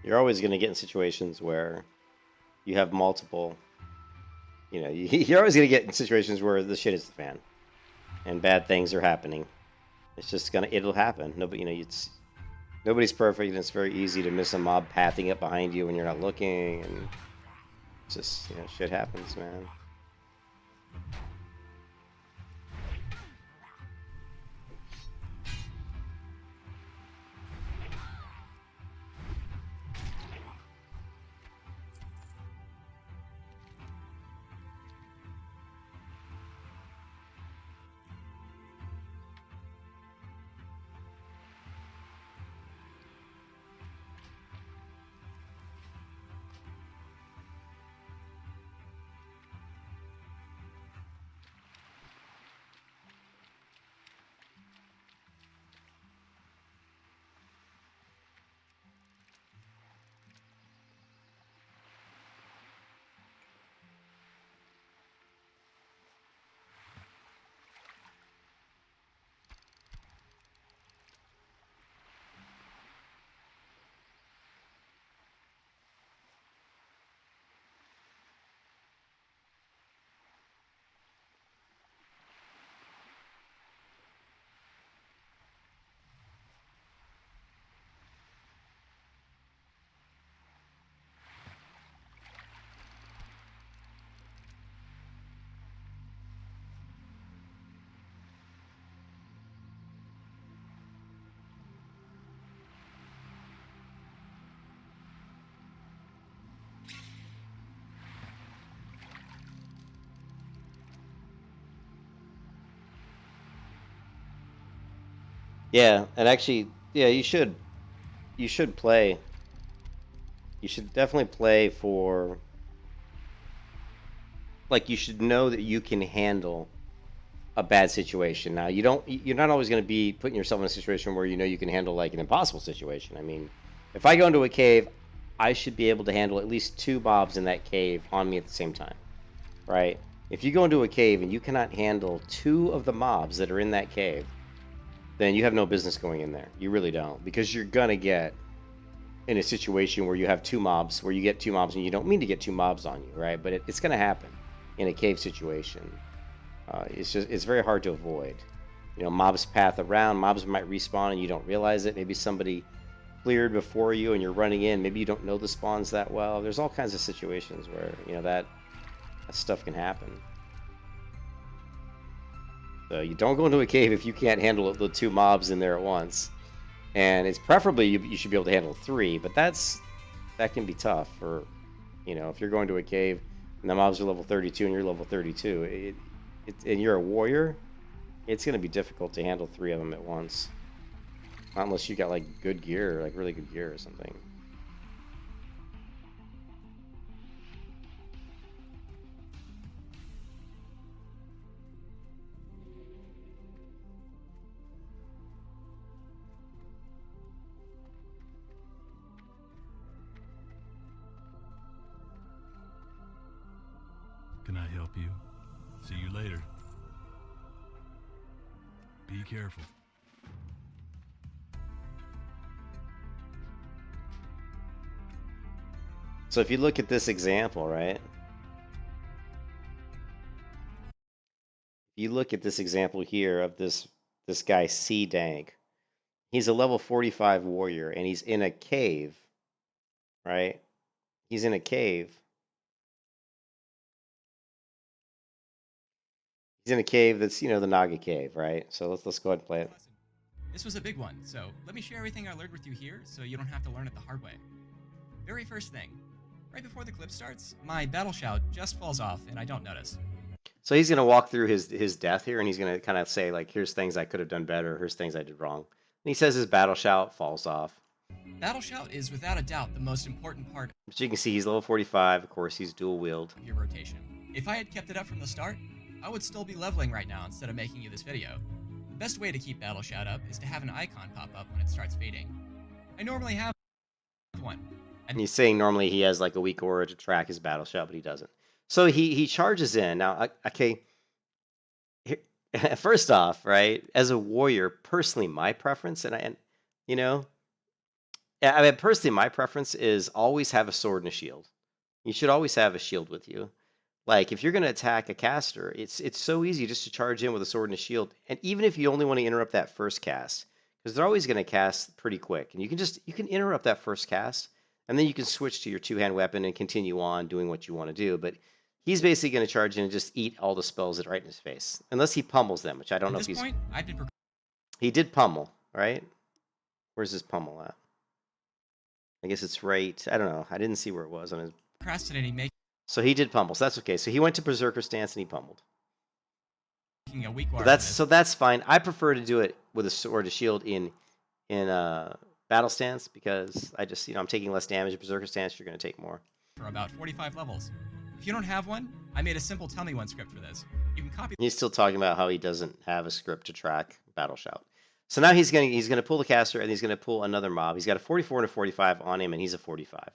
You're always going to get in situations where you have multiple, you're always going to get in situations where the shit is the fan and bad things are happening. It's just it'll happen. Nobody, nobody's perfect, and it's very easy to miss a mob pathing up behind you when you're not looking, and it's just, shit happens, man. Yeah, and actually, yeah, you should play. You should definitely play for, like, you should know that you can handle a bad situation. Now, you're not always going to be putting yourself in a situation where you can handle, like, an impossible situation. I mean, if I go into a cave, I should be able to handle at least 2 mobs in that cave on me at the same time, right? If you go into a cave and you cannot handle 2 of the mobs that are in that cave, then you have no business going in there. You really don't, because you're gonna get in a situation where you have 2 mobs, where you get 2 mobs and you don't mean to get 2 mobs on you, right? But it's gonna happen in a cave situation. It's very hard to avoid. Mobs path around, mobs might respawn and you don't realize it. Maybe somebody cleared before you and you're running in. Maybe you don't know the spawns that well. There's all kinds of situations where that stuff can happen. So you don't go into a cave if you can't handle the 2 mobs in there at once. And it's preferably you should be able to handle 3, but that can be tough for, if you're going to a cave and the mobs are level 32 and you're level 32, and you're a warrior, it's going to be difficult to handle 3 of them at once. Not unless you got like good gear, like really good gear or something. Can I help you? See you later. Be careful. So if you look at this example, right? If you look at this example here of this guy C Dank, he's a level 45 warrior and he's in a cave, right? He's in a cave. He's in a cave that's, you know, the Naga cave, right? So let's go ahead and play it. This was a big one, so let me share everything I learned with you here so you don't have to learn it the hard way. Very first thing, right before the clip starts, my battle shout just falls off and I don't notice. So he's going to walk through his death here and he's going to kind of say, like, here's things I could have done better, here's things I did wrong. And he says his battle shout falls off. Battle shout is without a doubt the most important part But you can see he's level 45, of course he's dual wield. of your rotation. If I had kept it up from the start, I would still be leveling right now instead of making you this video. The best way to keep battle shout up is to have an icon pop up when it starts fading. I normally have one. And he's saying normally he has like a weak aura to track his battle shout, but he doesn't. So he charges in. Now, okay, first off, right, as a warrior, personally, my preference, and you know, I mean, personally, my preference is always have a sword and a shield. You should always have a shield with you. Like, if you're going to attack a caster, it's so easy just to charge in with a sword and a shield. And even if you only want to interrupt that first cast, because they're always going to cast pretty quick, and you can interrupt that first cast, and then you can switch to your two-hand weapon and continue on doing what you want to do. But he's basically going to charge in and just eat all the spells that are right in his face, unless he pummels them, which I don't know if he's. At this point, I've been He did pummel, right? Where's his pummel at? I guess it's right. I don't know. I didn't see where it was on his. procrastinating making So he did pummel. So that's okay. So he went to berserker stance and he pummeled. a weak So war. that's fine. I prefer to do it with a sword, a shield in battle stance because I just, you know, I'm taking less damage. Berserker stance, you're going to take more. For about 45 levels. If you don't have one, I made a simple tell me one script for this. You can copy He's still talking about how he doesn't have a script to track battle shout. So now he's gonna pull the caster and he's gonna pull another mob. He's got a 44 and a 45 on him, and he's a 45.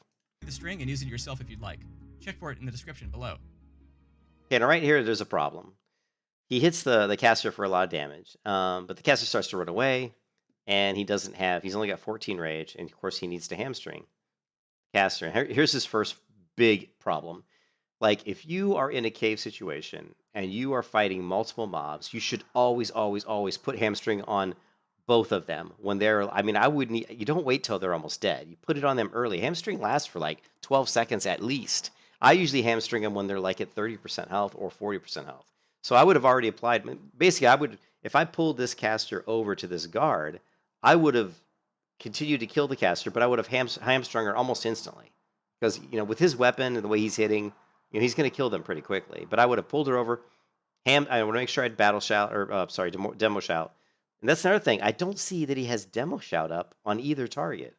the string and use it yourself if you'd like. Check for it in the description below. Okay, now right here there's a problem. He hits the caster for a lot of damage, but the caster starts to run away, and he's only got 14 rage, and of course he needs to hamstring caster. Here's his first big problem. Like, if you are in a cave situation and you are fighting multiple mobs, you should always put hamstring on both of them when they're, I mean, you don't wait till they're almost dead. You put it on them early. Hamstring lasts for like 12 seconds at least. I usually hamstring them when they're like at 30% health or 40% health. So I would have already applied, basically if I pulled this caster over to this guard, I would have continued to kill the caster, but I would have hamstrung her almost instantly. Because, you know, with his weapon and the way he's hitting, you know, he's going to kill them pretty quickly. But I would have pulled her over. I want to make sure I had battle shout, or demo shout. And that's another thing. I don't see that he has demo shout up on either target.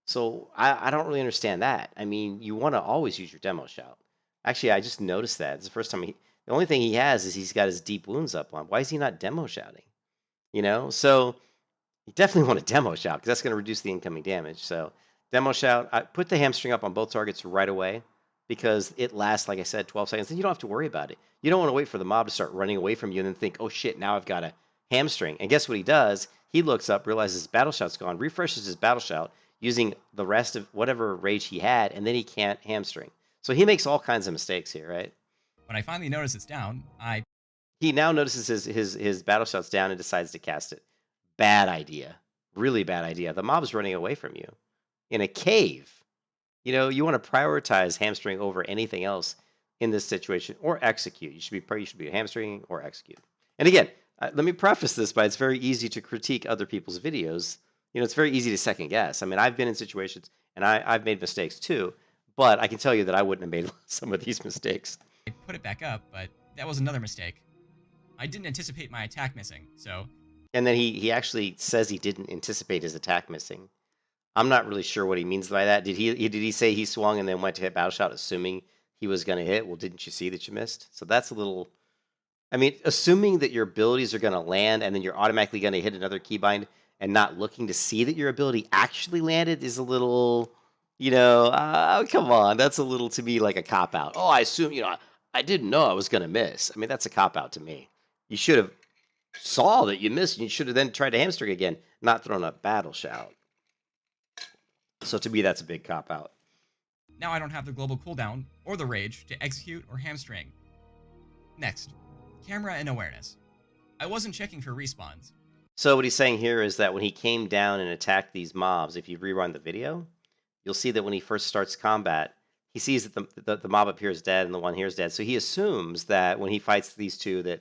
So I don't really understand that. I mean, you want to always use your demo shout. Actually, I just noticed that. It's the first time the only thing he has is he's got his deep wounds up on. Why is he not demo shouting? You know? So you definitely want to demo shout because that's going to reduce the incoming damage. So demo shout, I put the hamstring up on both targets right away because it lasts, like I said, 12 seconds. Then you don't have to worry about it. You don't want to wait for the mob to start running away from you and then think, oh shit, now I've got a hamstring. And guess what he does? He looks up, realizes his battle shout's gone, refreshes his battle shout using the rest of whatever rage he had, and then he can't hamstring. So he makes all kinds of mistakes here, right? When I finally notice it's down, He now notices his battle shout's down and decides to cast it. Bad idea. Really bad idea. The mob's running away from you in a cave. You know, you want to prioritize hamstring over anything else in this situation, or execute. You should be hamstringing or execute. And again, let me preface this by it's very easy to critique other people's videos. You know, it's very easy to second guess. I mean, I've been in situations and I've made mistakes too, but I can tell you that I wouldn't have made some of these mistakes. put it back up, but that was another mistake. I didn't anticipate my attack missing, so And then he actually says he didn't anticipate his attack missing. I'm not really sure what he means by that. Did he say he swung and then went to hit battle shot assuming he was going to hit? Well, didn't you see that you missed? So that's a little. I mean, assuming that your abilities are going to land and then you're automatically going to hit another keybind and not looking to see that your ability actually landed is a little, come on. That's a little, to me, like a cop-out. Oh, I assume, I didn't know I was going to miss. I mean, that's a cop-out to me. You should have saw that you missed and you should have then tried to hamstring again, not thrown a battle shout. So to me, that's a big cop-out. Now I don't have the global cooldown or the rage to execute or hamstring. Next, camera and awareness. I wasn't checking for respawns. So what he's saying here is that when he came down and attacked these mobs, if you rerun the video, you'll see that when he first starts combat, he sees that the mob up here is dead and the one here is dead. So he assumes that when he fights these two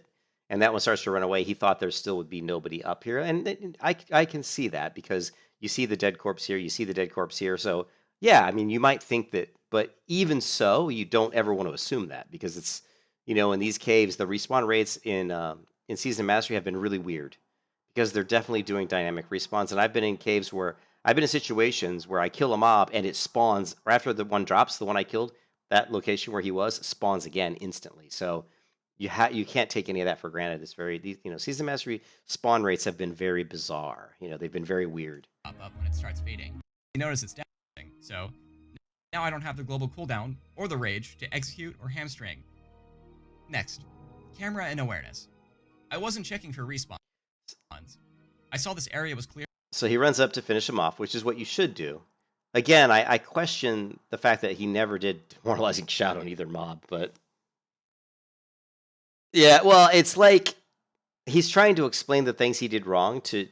and that one starts to run away, he thought there still would be nobody up here. And I can see that because you see the dead corpse here, you see the dead corpse here. So yeah, I mean, you might think that, but even so, you don't ever want to assume that because it's, in these caves, the respawn rates in Season Mastery have been really weird because they're definitely doing dynamic respawns. And I've been in caves where I've been in situations where I kill a mob and it spawns, or after the one drops, the one I killed, that location where he was spawns again instantly. So you can't take any of that for granted. It's very, Season Mastery spawn rates have been very bizarre. They've been very weird. Pop up when it starts fading. You notice it's down, so now I don't have the global cooldown or the rage to execute or hamstring. Next, camera and awareness. I wasn't checking for respawns. I saw this area was clear. So he runs up to finish him off, which is what you should do. Again, I question the fact that he never did demoralizing shout on either mob, but yeah, well, it's like he's trying to explain the things he did wrong to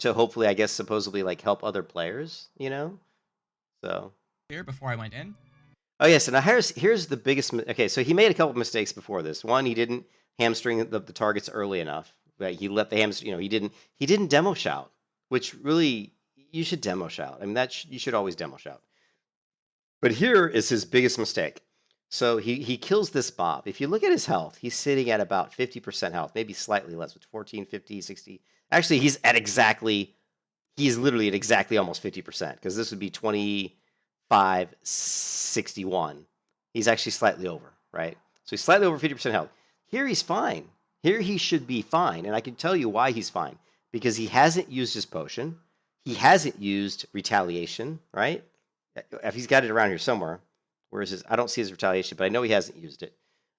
hopefully, I guess, supposedly like help other players, So Here before I went in. Oh yes, and now here's the biggest. Okay, so he made a couple mistakes before this. One, he didn't hamstring the targets early enough. Right? He let the hamstring. He didn't demo shout, which really you should demo shout. I mean you should always demo shout. But here is his biggest mistake. So he kills this mob. If you look at his health, he's sitting at about 50% health, maybe slightly less, with 14, 50, 60. Actually, he's literally at exactly almost 50% because this would be 25, 61. He's actually slightly over, right? So he's slightly over 50% health. Here he's fine. Here he should be fine. And I can tell you why he's fine. Because he hasn't used his potion. He hasn't used retaliation, right? If he's got it around here somewhere. Where is his? I don't see his retaliation, but I know he hasn't used it.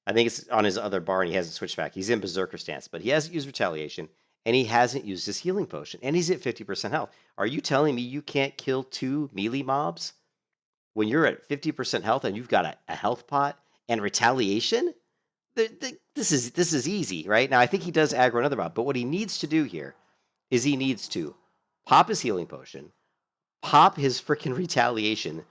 I think it's on his other bar and he hasn't switched back. He's in Berserker stance, but he hasn't used retaliation and he hasn't used his healing potion. And he's at 50% health. Are you telling me you can't kill 2 melee mobs when you're at 50% health and you've got a health pot and retaliation? This is easy, right? Now, I think he does aggro another mob, but what he needs to do here is he needs to pop his healing potion, pop his freaking retaliation,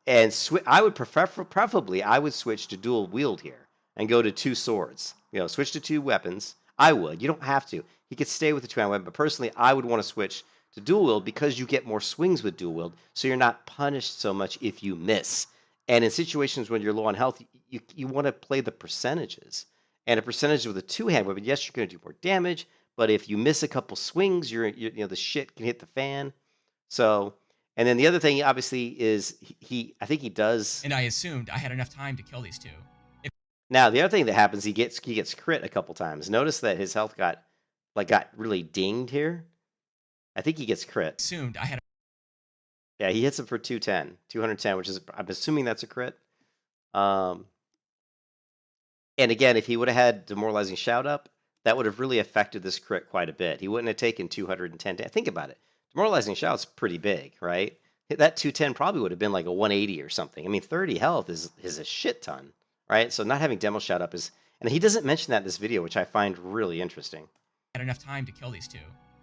and I would preferably I would switch to dual wield here and go to 2 swords. Switch to 2 weapons. I would. You don't have to. He could stay with the 2-hand weapon, but personally, I would want to switch to dual wield because you get more swings with dual wield, so you're not punished so much if you miss. And in situations when you're low on health, you want to play the percentages. And a percentage with a 2-hand weapon, yes, you're going to do more damage, but if you miss a couple swings, you're the shit can hit the fan. So, and then the other thing, obviously, is I think he does. And I assumed I had enough time to kill these 2. Now, the other thing that happens, he gets crit a couple times. Notice that his health got really dinged here. I think he gets crit. Assumed I had. Yeah, he hits him for 210, which is, I'm assuming that's a crit. And again, if he would have had demoralizing shout up, that would have really affected this crit quite a bit. He wouldn't have taken 210. Think about it. Demoralizing shout's pretty big, right? That 210 probably would have been like a 180 or something. I mean, 30 health is a shit ton, right? So not having demo shout up is, and he doesn't mention that in this video, which I find really interesting. I had enough time to kill these 2.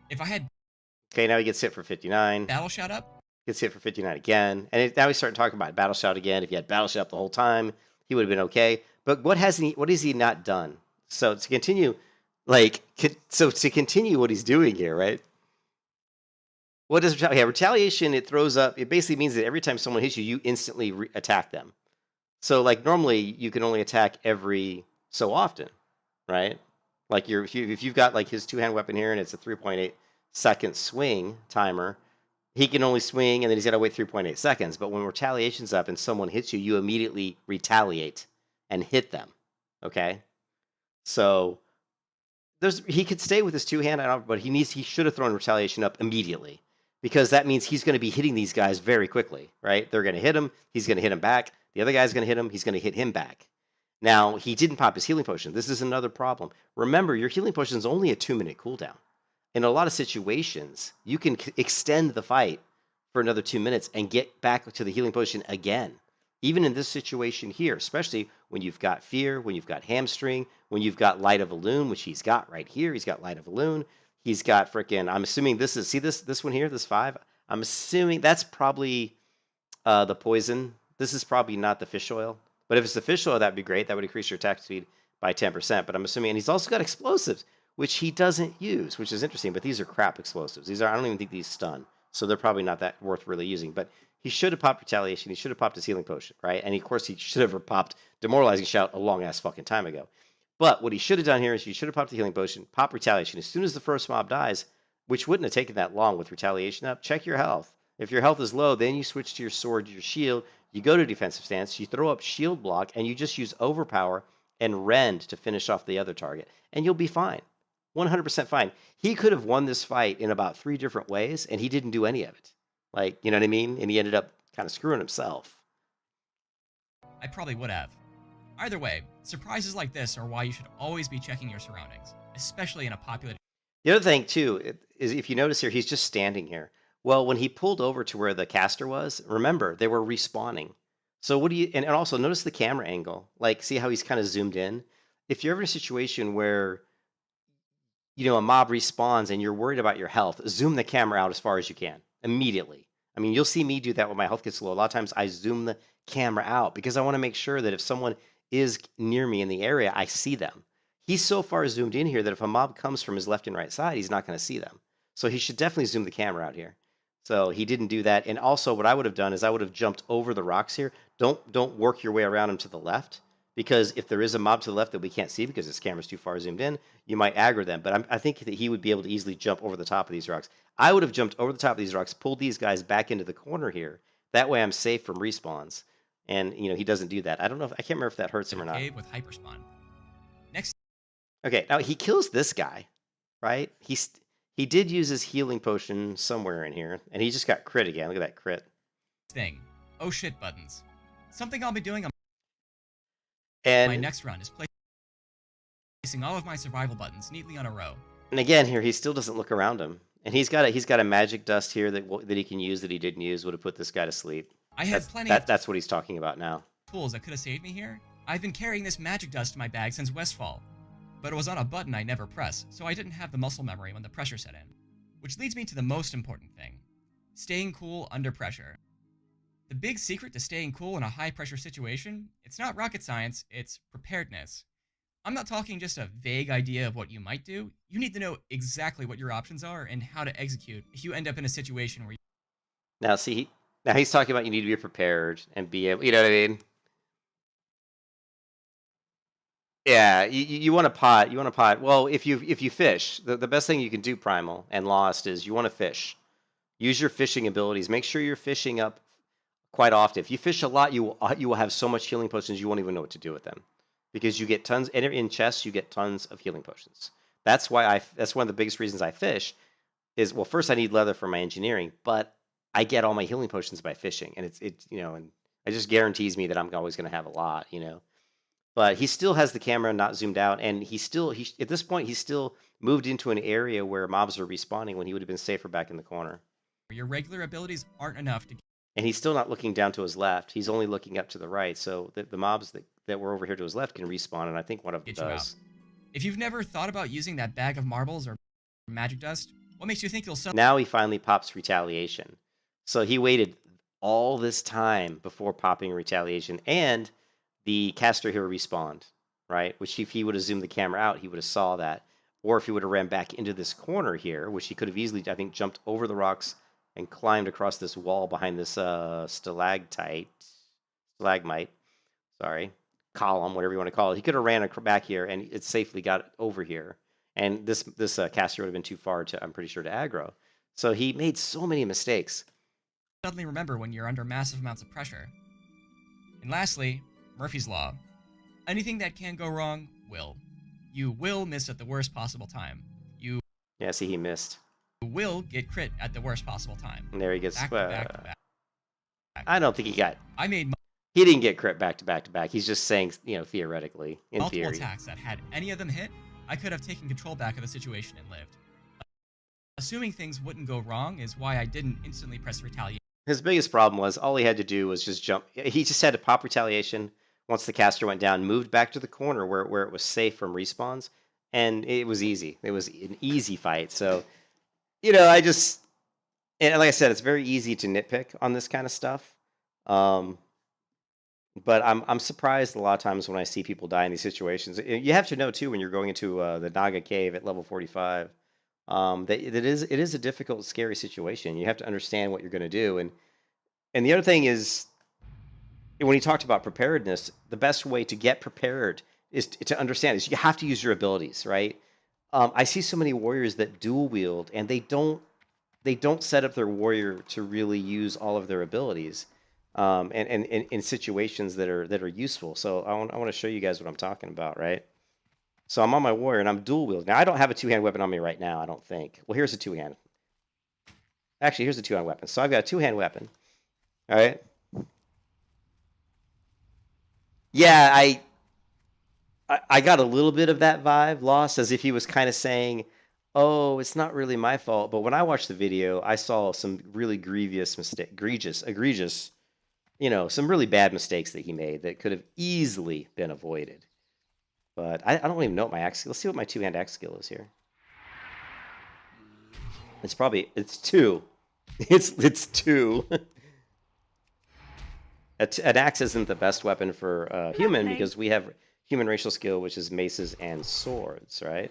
If I had. Okay, now he gets hit for 59. Battle shout up. Gets hit for 59 again. And now we start talking about battle shout again. If he had battle shout the whole time, he would have been okay. But what has he not done? So to continue, to continue what he's doing here, right? What does retaliation? It throws up. It basically means that every time someone hits you, you instantly attack them. So normally you can only attack every so often, right? Like if you've got like his two-hand weapon here and it's a 3.8 second swing timer, he can only swing and then he's got to wait 3.8 seconds. But when retaliation's up and someone hits you, you immediately retaliate and hit them. Okay, so he could stay with his two-hand, but he should have thrown retaliation up immediately, because that means he's going to be hitting these guys very quickly, right? They're going to hit him. He's going to hit him back. The other guy's going to hit him. He's going to hit him back. Now, he didn't pop his healing potion. This is another problem. Remember, your healing potion is only a 2-minute cooldown. In a lot of situations, you can extend the fight for another 2 minutes and get back to the healing potion again. Even in this situation here, especially when you've got fear, when you've got hamstring, when you've got light of a loon, which he's got right here. He's got light of a loon. He's got freaking, I'm assuming this is, see this one here, this 5? I'm assuming that's probably the poison. This is probably not the fish oil. But if it's the fish oil, that'd be great. That would increase your attack speed by 10%. But I'm assuming, and he's also got explosives, which he doesn't use, which is interesting. But these are crap explosives. These are, I don't even think these stun. So they're probably not that worth really using. But he should have popped retaliation. He should have popped his healing potion, right? And of course, he should have popped demoralizing shout a long ass fucking time ago. But what he should have done here is he should have popped the healing potion, pop retaliation. As soon as the first mob dies, which wouldn't have taken that long with retaliation up, check your health. If your health is low, then you switch to your sword, your shield. You go to defensive stance, you throw up shield block, and you just use overpower and rend to finish off the other target. And you'll be fine. 100% fine. He could have won this fight in about 3 different ways, and he didn't do any of it. Like, you know what I mean? And he ended up kind of screwing himself. I probably would have. Either way, surprises like this are why you should always be checking your surroundings, especially in a populated... The other thing, too, is if you notice here, he's just standing here. Well, when he pulled over to where the caster was, remember, they were respawning. So what do you... And also, notice the camera angle. Like, see how he's kind of zoomed in? If you're ever in a situation where, you know, a mob respawns and you're worried about your health, zoom the camera out as far as you can. Immediately. I mean, you'll see me do that when my health gets low. A lot of times I zoom the camera out because I want to make sure that if someone is near me in the area, I see them. He's so far zoomed in here that if a mob comes from his left and right side, he's not going to see them. So he should definitely zoom the camera out here. So he didn't do that. And also what I would have done is I would have jumped over the rocks here. Don't work your way around him to the left, because if there is a mob to the left that we can't see because his camera's too far zoomed in, you might aggro them. But I think that he would be able to easily jump over the top of these rocks. I would have jumped over the top of these rocks, pulled these guys back into the corner here. That way I'm safe from respawns. And, you know, he doesn't do that. I don't know if, I can't remember if that hurts him or not. Cave with hyperspawn. Next. Okay, now he kills this guy, right? He did use his healing potion somewhere in here, and he just got crit again. Look at that crit. Thing. Oh shit buttons. Something I'll be doing on and my next run is placing all of my survival buttons neatly on a row. And again, here he still doesn't look around him, and he's got a magic dust here that he can use that he didn't use. Would have put this guy to sleep. I had plenty of that's what he's talking about now. tools that could have saved me here. I've been carrying this magic dust in my bag since Westfall, but it was on a button I never press, so I didn't have the muscle memory when the pressure set in. Which leads me to the most important thing: staying cool under pressure. The big secret to staying cool in a high-pressure situation, it's not rocket science, it's preparedness. I'm not talking just a vague idea of what you might do. You need to know exactly what your options are and how to execute if you end up in a situation where Now, see, now he's talking about you need to be prepared and be able, you know what I mean? Yeah, you want to pot. You want to pot. Well, if you fish, the best thing you can do, Primal and Lost, is you want to fish. Use your fishing abilities. Make sure you're fishing up quite often. If you fish a lot, you will have so much healing potions you won't even know what to do with them, because you get tons. And in chests, you get tons of healing potions. That's why that's one of the biggest reasons I fish. Is, well, first I need leather for my engineering, but I get all my healing potions by fishing, and it's you know, and it just guarantees me that I'm always going to have a lot, you know. But he still has the camera not zoomed out, and he at this point he's still moved into an area where mobs are respawning when he would have been safer back in the corner. your regular abilities aren't enough to... And he's still not looking down to his left. He's only looking up to the right. So the mobs that were over here to his left can respawn, and I think one of them does. If you've never thought about using that bag of marbles or magic dust, what makes you think you'll sell... Now he finally pops retaliation. So he waited all this time before popping retaliation, and the caster here respawned, right? Which if he would have zoomed the camera out, he would have saw that. Or if he would have ran back into this corner here, which he could have easily, I think, jumped over the rocks and climbed across this wall behind this stalagmite. Sorry. column, whatever you want to call it. He could have ran back here and it safely got over here. And this caster would have been too far to, I'm pretty sure, to aggro. So he made so many mistakes. Suddenly remember when you're under massive amounts of pressure. And lastly, Murphy's Law. Anything that can go wrong will. You will miss at the worst possible time. You see, he missed. will get crit at the worst possible time. And there he gets. Back to back to back. I don't think he got. I made He didn't get crit back to back to back. He's just saying, theoretically, in multiple theory. attacks that had any of them hit, I could have taken control back of the situation and lived. Assuming things wouldn't go wrong is why I didn't instantly press retaliation. His biggest problem was all he had to do was just jump. He just had to pop retaliation once the caster went down, moved back to the corner where it was safe from respawns, and it was easy. It was an easy fight. So, and like I said, it's very easy to nitpick on this kind of stuff. But I'm surprised a lot of times when I see people die in these situations. You have to know too when you're going into the Naga cave at level 45. That it is a difficult, scary situation. You have to understand what you're going to do, and the other thing is, when he talked about preparedness, the best way to get prepared is to understand is you have to use your abilities, right? I see so many warriors that dual wield, and they don't set up their warrior to really use all of their abilities, and in situations that are useful. So I want to show you guys what I'm talking about, right? So I'm on my warrior, and I'm dual wield. Now, I don't have a two-hand weapon on me right now, I don't think. Well, here's a two-hand. Actually, here's a two-hand weapon. So I've got a two-hand weapon. All right? Yeah, I got a little bit of that vibe, Lost, as if he was kind of saying, oh, it's not really my fault. But when I watched the video, I saw some really egregious, some really bad mistakes that he made that could have easily been avoided. But I don't even know what my axe skill. Let's see what my two-hand axe skill is here. It's 2. It's 2. An axe isn't the best weapon for human because we have human racial skill, which is maces and swords, right?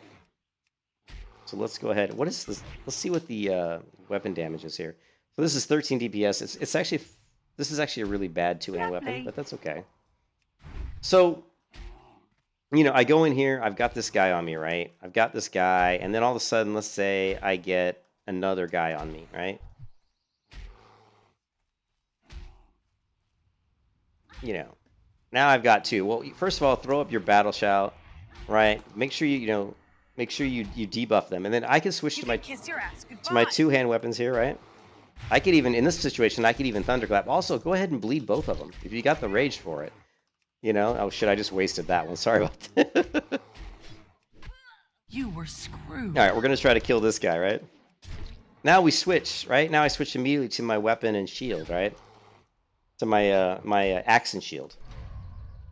So let's go ahead. What is this? Let's see what the weapon damage is here. So this is 13 DPS. This is actually a really bad two-hand weapon, but that's okay. So, I go in here. I've got this guy on me, right? I've got this guy, and then all of a sudden, let's say I get another guy on me, right? Now I've got 2. Well, first of all, throw up your battle shout, right? Make sure you debuff them, and then I can switch to my two-hand weapons here, right? I could even, in this situation, thunderclap. Also, go ahead and bleed both of them if you got the rage for it. Oh shit! I just wasted that one. Sorry about that. You were screwed. All right, we're gonna try to kill this guy, right? Now we switch, right? Now I switch immediately to my weapon and shield, right? To my my axe and shield,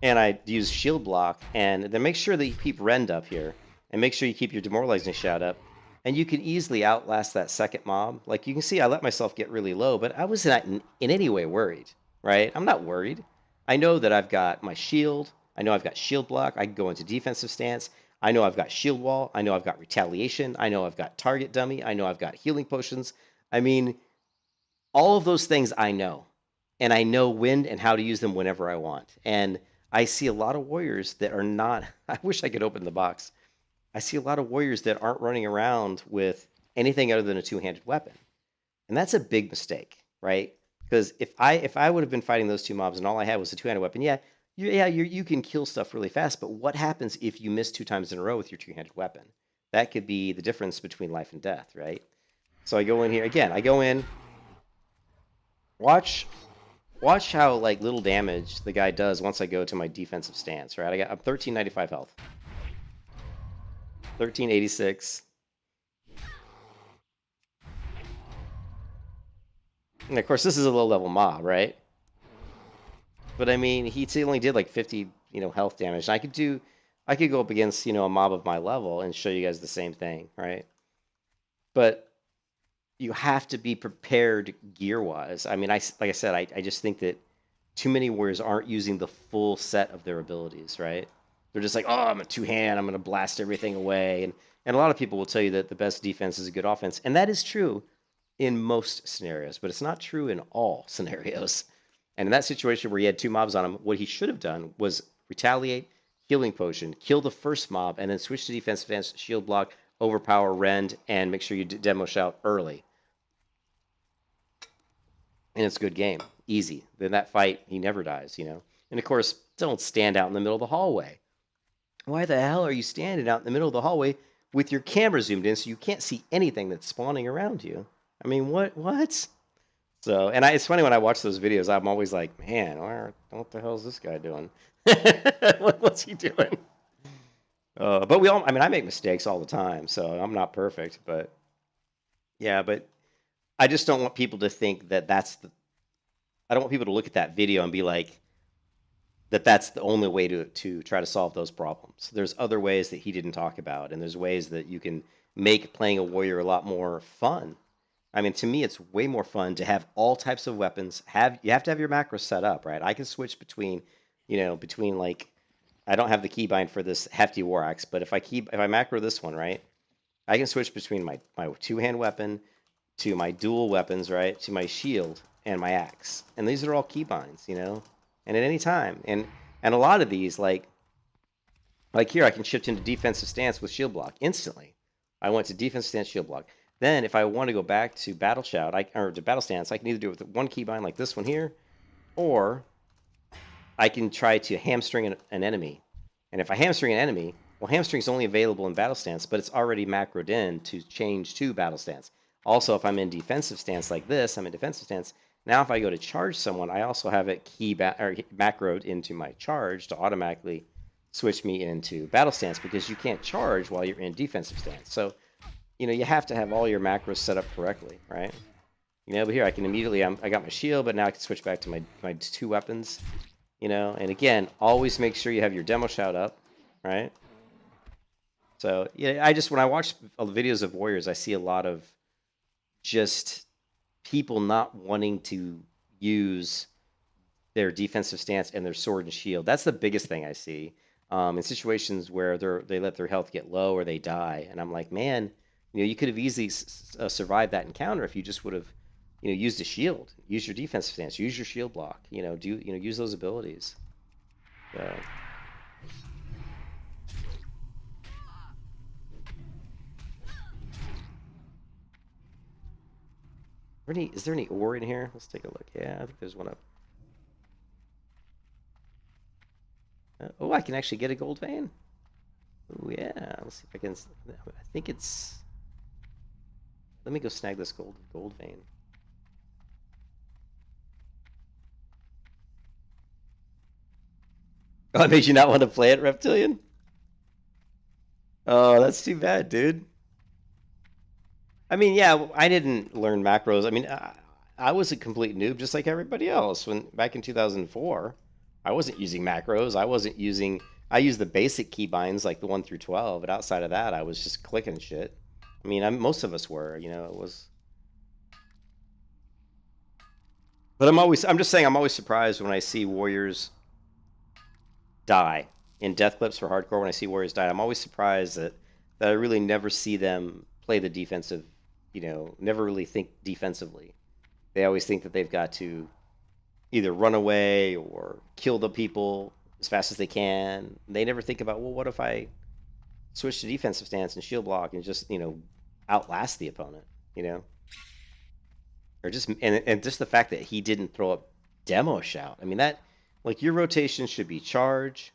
and I use shield block, and then make sure that you keep rend up here, and make sure you keep your demoralizing shout up, and you can easily outlast that second mob. Like you can see, I let myself get really low, but I was not in any way worried, right? I'm not worried. I know that I've got my shield. I know I've got shield block. I can go into defensive stance. I know I've got shield wall. I know I've got retaliation. I know I've got target dummy. I know I've got healing potions. I mean, all of those things I know. And I know when and how to use them whenever I want. And I see a lot of warriors that are not... I wish I could open the box. I see a lot of warriors that aren't running around with anything other than a two-handed weapon. And that's a big mistake, right? Because if I would have been fighting those two mobs and all I had was a two-handed weapon, you can kill stuff really fast. But what happens if you miss 2 times in a row with your two-handed weapon? That could be the difference between life and death, right? So I go in here again. I go in. Watch how little damage the guy does once I go to my defensive stance, right? I'm 1395 health, 1386. And of course, this is a low-level mob, right? But I mean, he only did 50, health damage. And I could go up against, a mob of my level and show you guys the same thing, right? But you have to be prepared gear-wise. I mean, like I said, I just think that too many warriors aren't using the full set of their abilities, right? They're just like, oh, I'm a two-hand, I'm going to blast everything away. And a lot of people will tell you that the best defense is a good offense. And that is true in most scenarios, but it's not true in all scenarios. And in that situation where he had 2 mobs on him, what he should have done was retaliate, healing potion, kill the first mob, and then switch to defensive stance, shield block, overpower, rend, and make sure you demo shout early. And it's a good game. Easy. Then that fight, he never dies, you know? And of course, don't stand out in the middle of the hallway. Why the hell are you standing out in the middle of the hallway with your camera zoomed in so you can't see anything that's spawning around you? I mean, what? So, and it's funny when I watch those videos, I'm always like, man, what the hell is this guy doing? What's he doing? But I mean, I make mistakes all the time, so I'm not perfect, but yeah, but I just don't want people to think that I don't want people to look at that video and be like, that's the only way to try to solve those problems. There's other ways that he didn't talk about, and there's ways that you can make playing a warrior a lot more fun. I mean, to me, it's way more fun to have all types of weapons. You have to have your macros set up, right? I can switch between like, I don't have the keybind for this hefty war axe, but if I macro this one, right, I can switch between my two-hand weapon to my dual weapons, right, to my shield and my axe, and these are all keybinds, you know, and at any time, and a lot of these, like here, I can shift into defensive stance with shield block instantly. I went to defensive stance, shield block. Then, if I want to go back to battle shout, or to battle stance, I can either do it with one keybind like this one here, or I can try to hamstring an enemy. And if I hamstring an enemy, well, hamstring's only available in battle stance, but it's already macroed in to change to battle stance. Also, if I'm in defensive stance like this, I'm in defensive stance. Now, if I go to charge someone, I also have it macroed into my charge to automatically switch me into battle stance, because you can't charge while you're in defensive stance. So, you know, you have to have all your macros set up correctly, right? You know, but here I can immediately, I got my shield, but now I can switch back to my two weapons, you know? And again, always make sure you have your demo shout up, right? So, yeah, when I watch videos of warriors, I see a lot of just people not wanting to use their defensive stance and their sword and shield. That's the biggest thing I see in situations where they let their health get low or they die. And I'm like, man, you know, you could have easily survived that encounter if you just would have, you know, used a shield, use your defensive stance, use your shield block, you know, use those abilities. So. Is there any ore in here? Let's take a look. Yeah, I think there's one up. Oh, I can actually get a gold vein. Oh, yeah. Let's see if I can. I think it's. Let me go snag this gold vein. Oh, it made you not want to play it, Reptilian? Oh, that's too bad, dude. I mean, yeah, I didn't learn macros. I mean, I was a complete noob just like everybody else. Back in 2004, I wasn't using macros. I used the basic keybinds like the 1 through 12, but outside of that, I was just clicking shit. I mean, most of us were, you know, it was. But I'm just saying, I'm always surprised when I see warriors die in death clips for hardcore. When I see warriors die, I'm always surprised that I really never see them play the defensive, you know, never really think defensively. They always think that they've got to either run away or kill the people as fast as they can. They never think about, well, what if I switch to defensive stance and shield block and just, you know, outlast the opponent, you know? Or just, and just the fact that he didn't throw up demo shout. I mean, that, like, your rotation should be charge,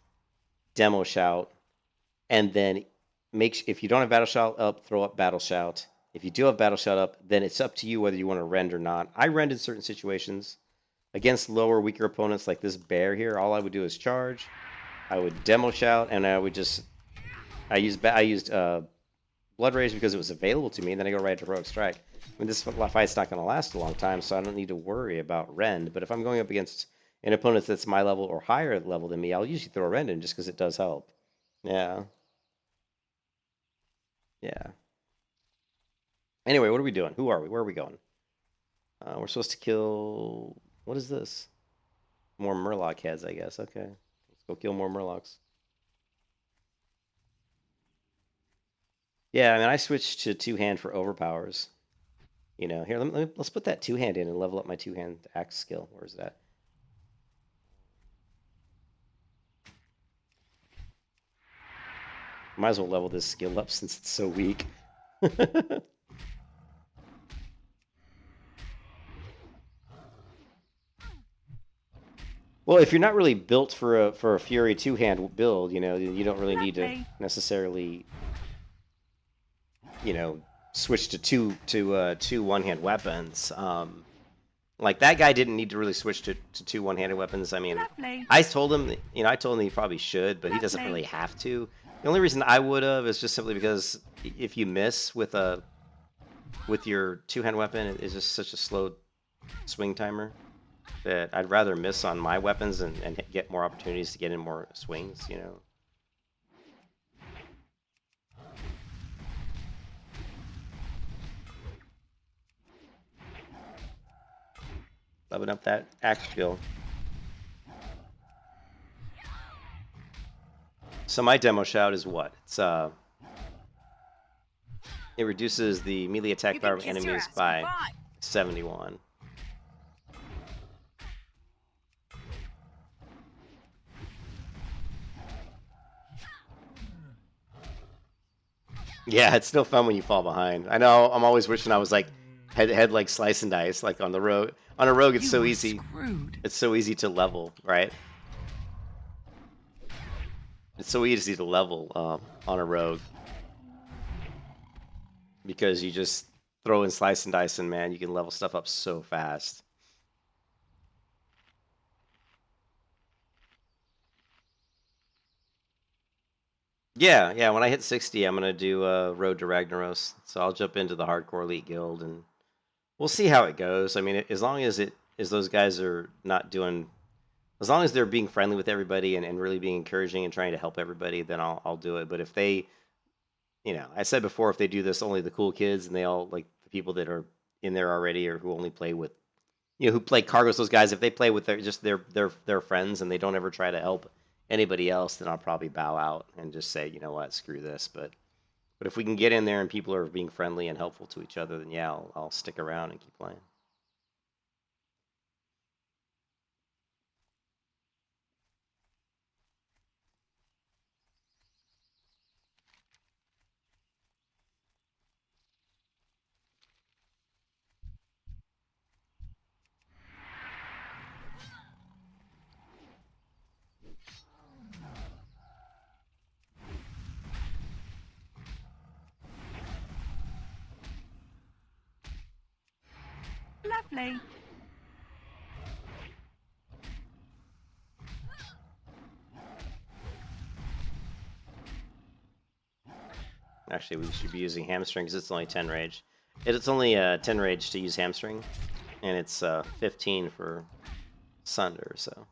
demo shout, and then if you don't have battle shout up, throw up battle shout. If you do have battle shout up, then it's up to you whether you want to rend or not. I rend in certain situations. Against lower, weaker opponents like this bear here, all I would do is charge. I would demo shout, and I used Blood Rage because it was available to me, and then I go right to Heroic Strike. I mean, this fight's not going to last a long time, so I don't need to worry about rend. But if I'm going up against an opponent that's my level or higher level than me, I'll usually throw a rend in just because it does help. Yeah. Yeah. Anyway, what are we doing? Who are we? Where are we going? We're supposed to kill... What is this? More Murloc heads, I guess. Okay. Let's go kill more Murlocs. Yeah, I mean, I switched to two-hand for overpowers. You know, here, let's put that two-hand in and level up my two-hand axe skill. Where's that? Might as well level this skill up since it's so weak. Well, if you're not really built for a Fury two-hand build, you know, you don't really need to necessarily, you know, switch to two one-hand weapons. Like that guy didn't need to really switch to two one-handed weapons. I mean, I told him, you know, I told him he probably should, but he doesn't really have to. The only reason I would have is just simply because if you miss with your two-hand weapon, it's just such a slow swing timer that I'd rather miss on my weapons and get more opportunities to get in more swings, you know. Loving up that axe skill. So my demo shout is what? It's it reduces the melee attack power of enemies by 71. Yeah, it's still fun when you fall behind. I know. I'm always wishing I was like head like slice and dice, like on the rogue. On a rogue, it's so easy. It's so easy to level, right? It's so easy to level on a rogue because you just throw in slice and dice, and man, you can level stuff up so fast. Yeah. When I hit 60, I'm gonna do Road to Ragnaros. So I'll jump into the Hardcore Elite Guild, and we'll see how it goes. I mean, as long as those guys are not doing, as long as they're being friendly with everybody and really being encouraging and trying to help everybody, then I'll do it. But if they, you know, I said before, if they do this only the cool kids and they all like the people that are in there already or who only play with, you know, who play Cargos, those guys, if they play with their friends and they don't ever try to help anybody else, then I'll probably bow out and just say, you know what, screw this. But if we can get in there and people are being friendly and helpful to each other, then yeah, I'll stick around and keep playing. Lovely. Actually, we should be using hamstring because it's only 10 rage. It's only 10 rage to use hamstring, and it's 15 for Sunder, so.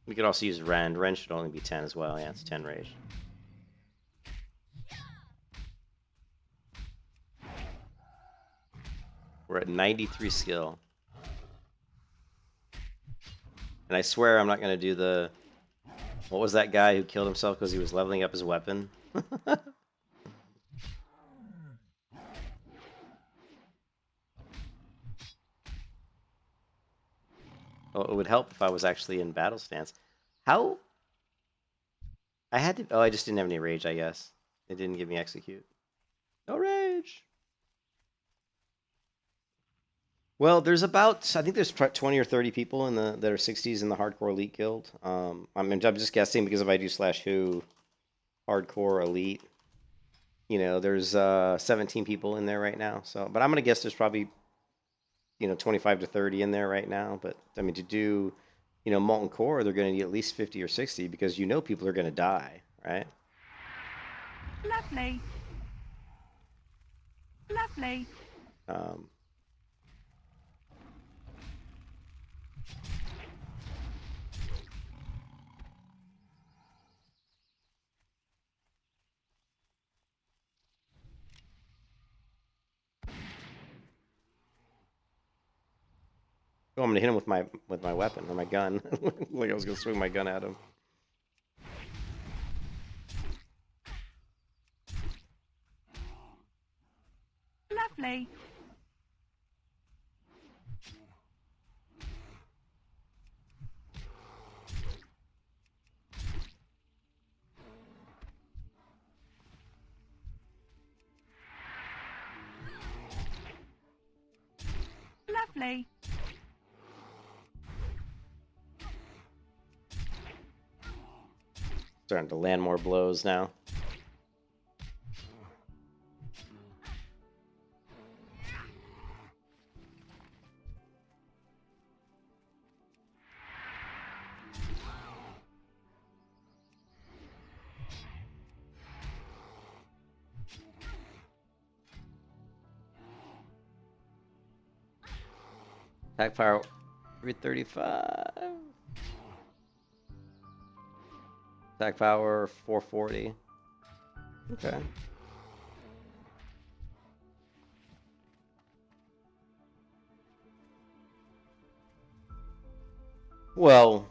We could also use Rend. Rend should only be 10 as well. Yeah, it's 10 rage. We're at 93 skill. And I swear I'm not going to do the... What was that guy who killed himself because he was leveling up his weapon? Well, it would help if I was actually in battle stance. How? I had to... Oh, I just didn't have any rage, I guess. It didn't give me execute. No rage! Well, there's about, I think there's 20 or 30 people in that are 60s in the Hardcore Elite Guild. I'm just guessing because if I do /who Hardcore Elite, you know, there's 17 people in there right now. So, but I'm gonna guess there's probably, you know, 25 to 30 in there right now. But I mean, to do, you know, Molten Core, they're gonna need at least 50 or 60 because you know people are gonna die, right? Lovely. Lovely. Oh, I'm gonna hit him with my weapon or my gun. Like I was gonna swing my gun at him. Lovely. Lovely. Starting to land more blows now. Attack power 335. Attack power 440. Okay. Well,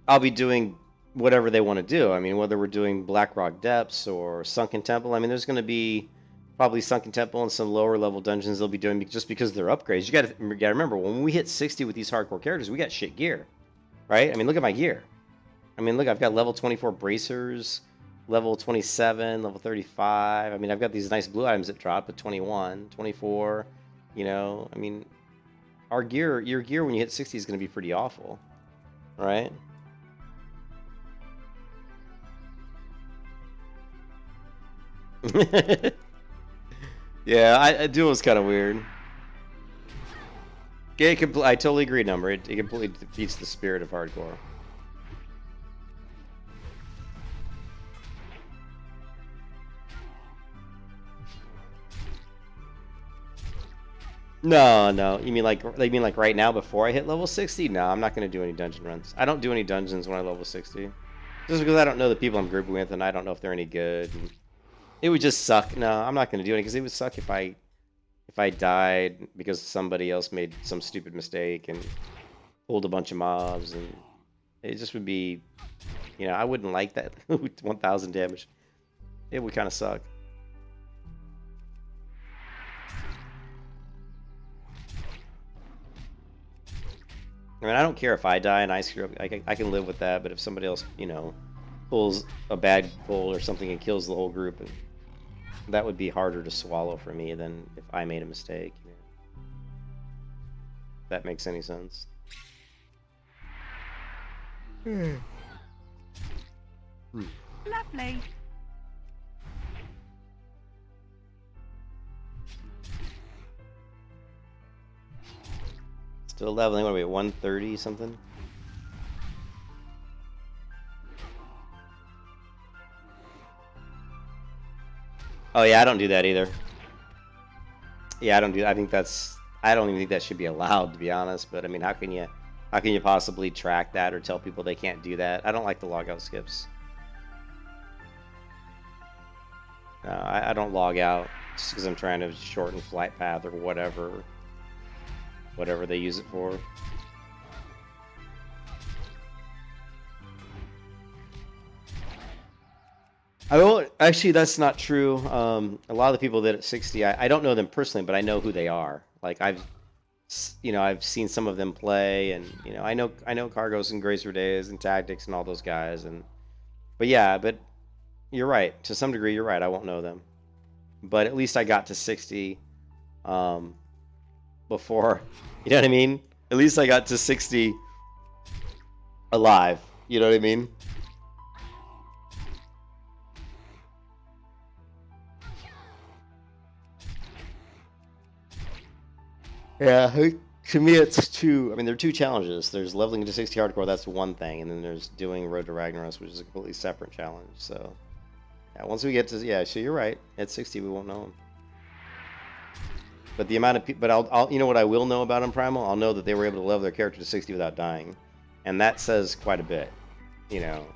I'll be doing whatever they want to do. I mean, whether we're doing Blackrock Depths or Sunken Temple, I mean, there's going to be probably Sunken Temple and some lower level dungeons they'll be doing just because they're upgrades. You got to remember, when we hit 60 with these hardcore characters, we got shit gear, right? I mean, look at my gear. I mean, look, I've got level 24 bracers, level 27, level 35. I mean, I've got these nice blue items that drop at 21, 24. You know, I mean, our gear, your gear when you hit 60 is going to be pretty awful, right? Yeah, Duel is kind of weird. Yeah, I totally agree, Number. It completely defeats the spirit of hardcore. No. You mean like right now before I hit level 60? No, I'm not going to do any dungeon runs. I don't do any dungeons when I level 60. Just because I don't know the people I'm grouping with and I don't know if they're any good. And it would just suck. No, I'm not going to do it because it would suck if I died because somebody else made some stupid mistake and pulled a bunch of mobs, and it just would be, you know, I wouldn't like that. 1,000 damage. It would kind of suck. I mean, I don't care if I die and I screw up. I can live with that, but if somebody else, you know, pulls a bad pull or something and kills the whole group, and that would be harder to swallow for me than if I made a mistake. You know? If that makes any sense. Lovely. Still leveling. What are we at? 130 something? Oh yeah, I don't do that either. Yeah, I don't do that. I don't even think that should be allowed, to be honest. But I mean, how can you possibly track that or tell people they can't do that? I don't like the logout skips. I don't log out just because I'm trying to shorten flight path or whatever they use it for. Actually, that's not true. A lot of the people that at 60, I don't know them personally, but I know who they are. Like I've seen some of them play, and you know, I know Cargos and Grazer Days and Tactics and all those guys, but you're right. To some degree, you're right. I won't know them, but at least I got to 60 before. You know what I mean? At least I got to 60 alive. You know what I mean? Yeah, to me it's two. I mean, there are two challenges. There's leveling to 60 hardcore, that's one thing, and then there's doing Road to Ragnaros, which is a completely separate challenge. So, yeah, once we get to, yeah, so you're right. At 60, we won't know them. But the amount of people, but I'll, you know what I will know about them, Primal? I'll know that they were able to level their character to 60 without dying, and that says quite a bit. You know,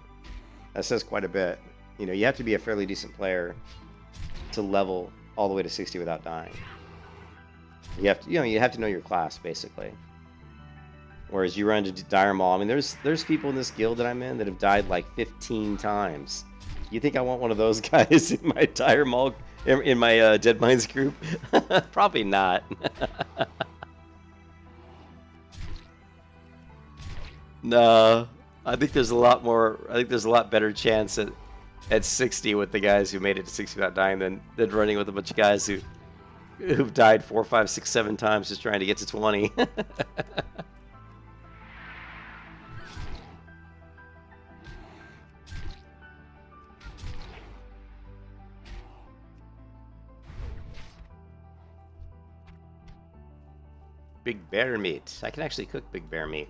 that says quite a bit. You know, you have to be a fairly decent player to level all the way to 60 without dying. You have to, you have to know your class basically. Whereas you run into Dire Maul, I mean, there's people in this guild that I'm in that have died like 15 times. You think I want one of those guys in my Dire Maul, in my Dead Minds group? Probably not. No, I think there's a lot more. I think there's a lot better chance at 60 with the guys who made it to 60 without dying than running with a bunch of guys who who've died 4, 5, 6, 7 times just trying to get to 20. Big bear meat. I can actually cook big bear meat.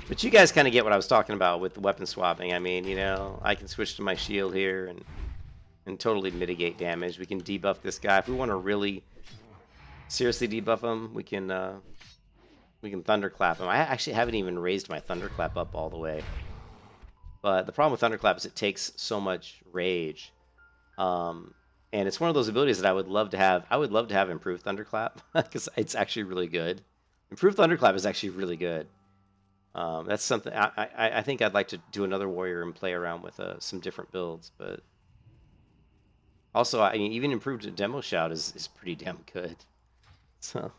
But you guys kind of get what I was talking about with the weapon swapping. I mean, you know, I can switch to my shield here and totally mitigate damage. We can debuff this guy. If we want to really seriously debuff him, we can thunderclap him. I actually haven't even raised my thunderclap up all the way. But the problem with thunderclap is it takes so much rage. And it's one of those abilities that I would love to have. I would love to have improved thunderclap because it's actually really good. Improved thunderclap is actually really good. That's something I think I'd like to do another warrior and play around with some different builds. But also, I mean, even improved demo shout is pretty damn good. So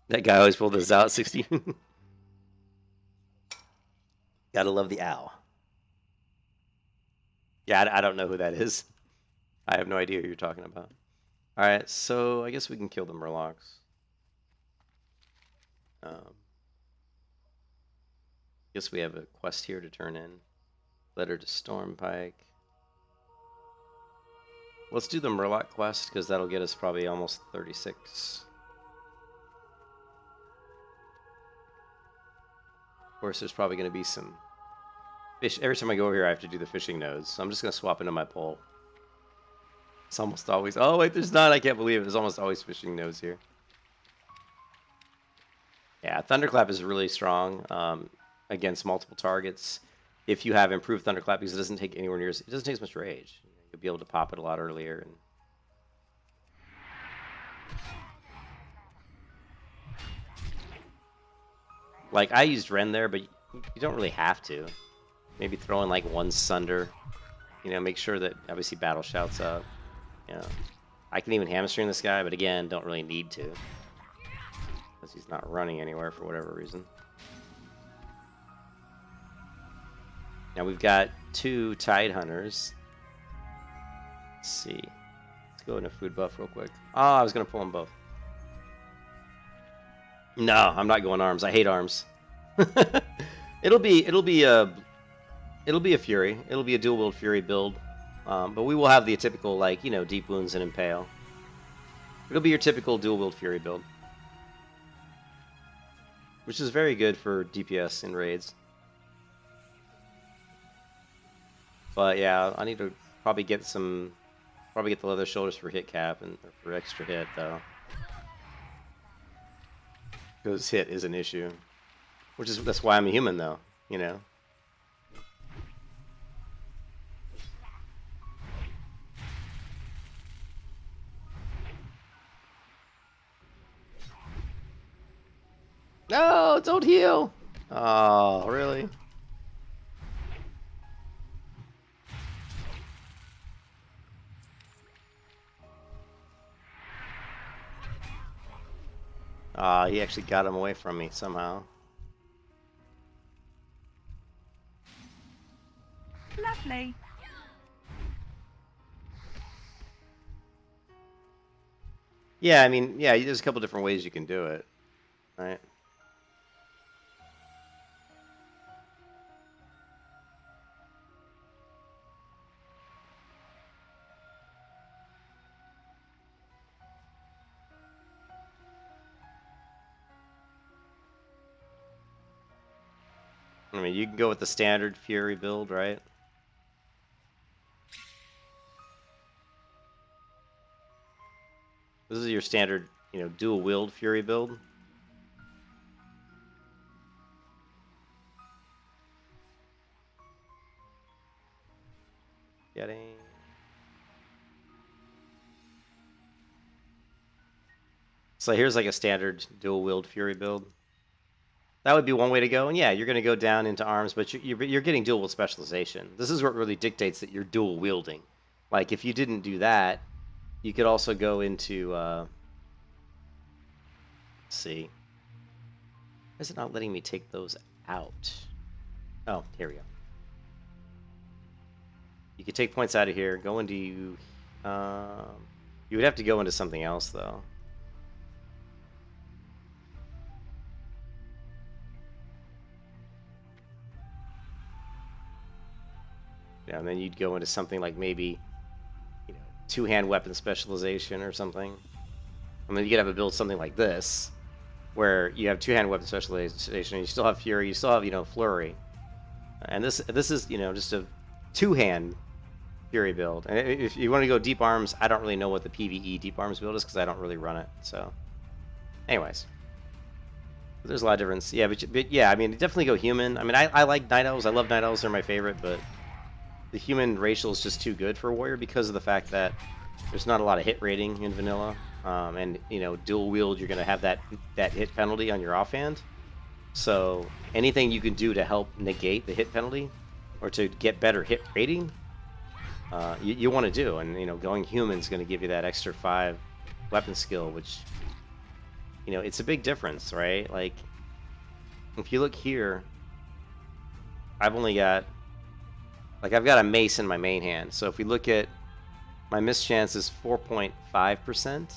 that guy always pulled this out 60. Gotta love the owl. Yeah, I don't know who that is. I have no idea who you're talking about. All right, so I guess we can kill the murlocs. Guess we have a quest here to turn in. Letter to Stormpike. Let's do the Murloc quest, because that'll get us probably almost 36. Of course, there's probably going to be some fish. Every time I go over here, I have to do the fishing nodes. So I'm just going to swap into my pole. It's almost always... Oh, wait, there's not. I can't believe it. There's almost always fishing nodes here. Yeah, Thunderclap is really strong against multiple targets. If you have improved Thunderclap, because it doesn't take anywhere near... It doesn't take as much rage. You'll be able to pop it a lot earlier. And like, I used Ren there, but you don't really have to. Maybe throw in, like, one Sunder. You know, make sure that, obviously, Battle Shout's up. You know, I can even hamstring this guy, but again, don't really need to. Because he's not running anywhere for whatever reason. Now we've got 2 Tide Hunters. Let's see. Let's go into food buff real quick. Oh, I was going to pull them both. No, I'm not going arms. I hate arms. It'll be a Fury. It'll be a dual wield Fury build. But we will have the typical, like, you know, deep wounds and impale. It'll be your typical dual wield Fury build, which is very good for DPS in raids. But yeah, I need to probably get the leather shoulders for hit cap and for extra hit though, because hit is an issue. That's why I'm a human though, you know. No, don't heal. Oh, really? He actually got him away from me somehow. Lovely. Yeah, I mean, yeah, there's a couple different ways you can do it, right? I mean, you can go with the standard Fury build, right? This is your standard, you know, dual wield Fury build. Getting. So here's like a standard dual wield Fury build. That would be one way to go. And yeah, you're going to go down into arms, but you're getting dual wield specialization. This is what really dictates that you're dual wielding. Like, if you didn't do that, you could also go into, let's see. Why is it not letting me take those out? Oh, here we go. You could take points out of here. Go into you. You would have to go into something else though. Yeah, and then you'd go into something like maybe, you know, two-hand weapon specialization or something. And then you could have a build something like this, where you have two-hand weapon specialization, you still have fury, you still have, you know, flurry. And this is, you know, just a two-hand fury build. And if you want to go deep arms, I don't really know what the PvE deep arms build is because I don't really run it. So, anyways, there's a lot of difference. Yeah, but yeah, I mean, definitely go human. I mean, I like night elves. I love night elves. They're my favorite, but the human racial is just too good for a warrior because of the fact that there's not a lot of hit rating in vanilla, and you know, dual wield, you're gonna have that hit penalty on your offhand. So anything you can do to help negate the hit penalty or to get better hit rating, you want to do. And you know, going human is going to give you that extra 5 weapon skill, which, you know, it's a big difference, right? Like if you look here, I've only got, like, I've got a mace in my main hand. So if we look at my mischance is 4.5%,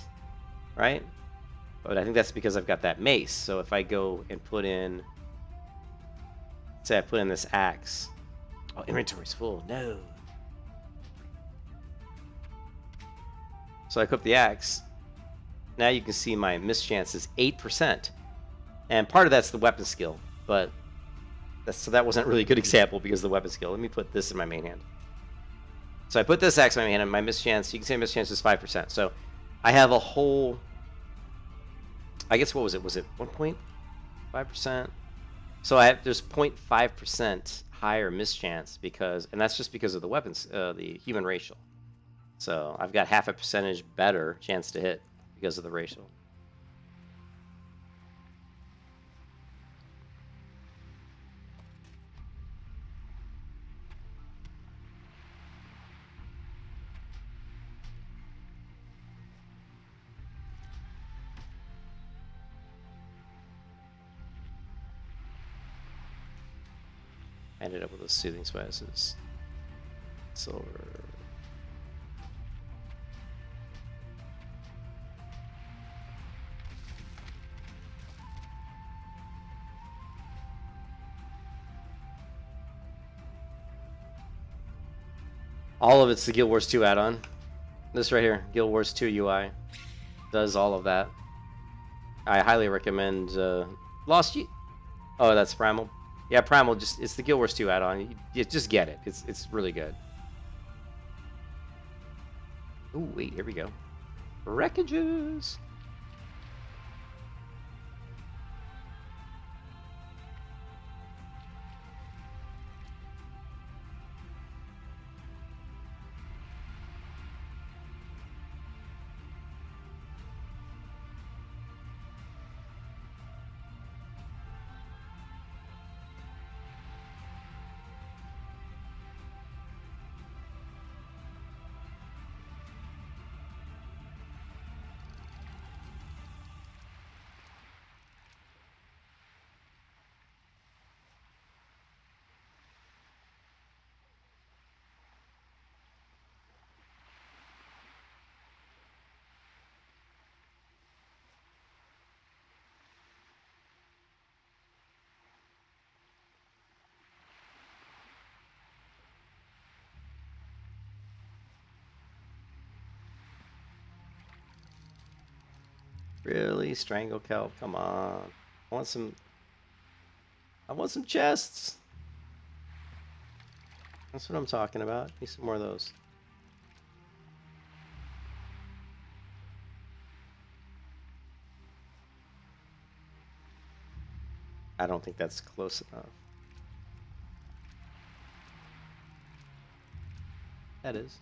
right? But I think that's because I've got that mace. So if I go and put in, say I put in this axe. Oh, inventory's full. No. So I equip the axe. Now you can see my mischance is 8%. And part of that's the weapon skill, but so that wasn't really a good example because of the weapon skill. Let me put this in my main hand. So I put this axe in my main hand, and my mischance, you can say mischance is 5%. So I have a whole, I guess, what was it? Was it 1.5%? So there's 0.5% higher mischance because, and that's just because of the weapons, the human racial. So I've got half a percentage better chance to hit because of the racial. I ended up with those soothing spices. Silver. All of it's the Guild Wars 2 add-on. This right here, Guild Wars 2 UI, does all of that. I highly recommend Lost Ye. Oh, that's Primal. Yeah, Primal, just, it's the Guild Wars 2 add-on. You just get it. It's really good. Oh, wait, here we go. Wreckages. Really? Strangle kelp? Come on. I want some chests. That's what I'm talking about. Need some more of those. I don't think that's close enough. That is.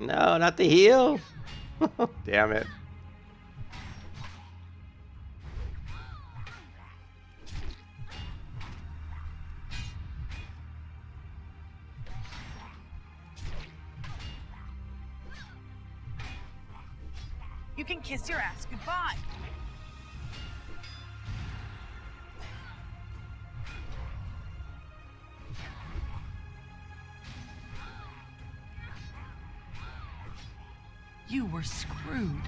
No, not the heal. Damn it. You can kiss your ass goodbye. You were screwed.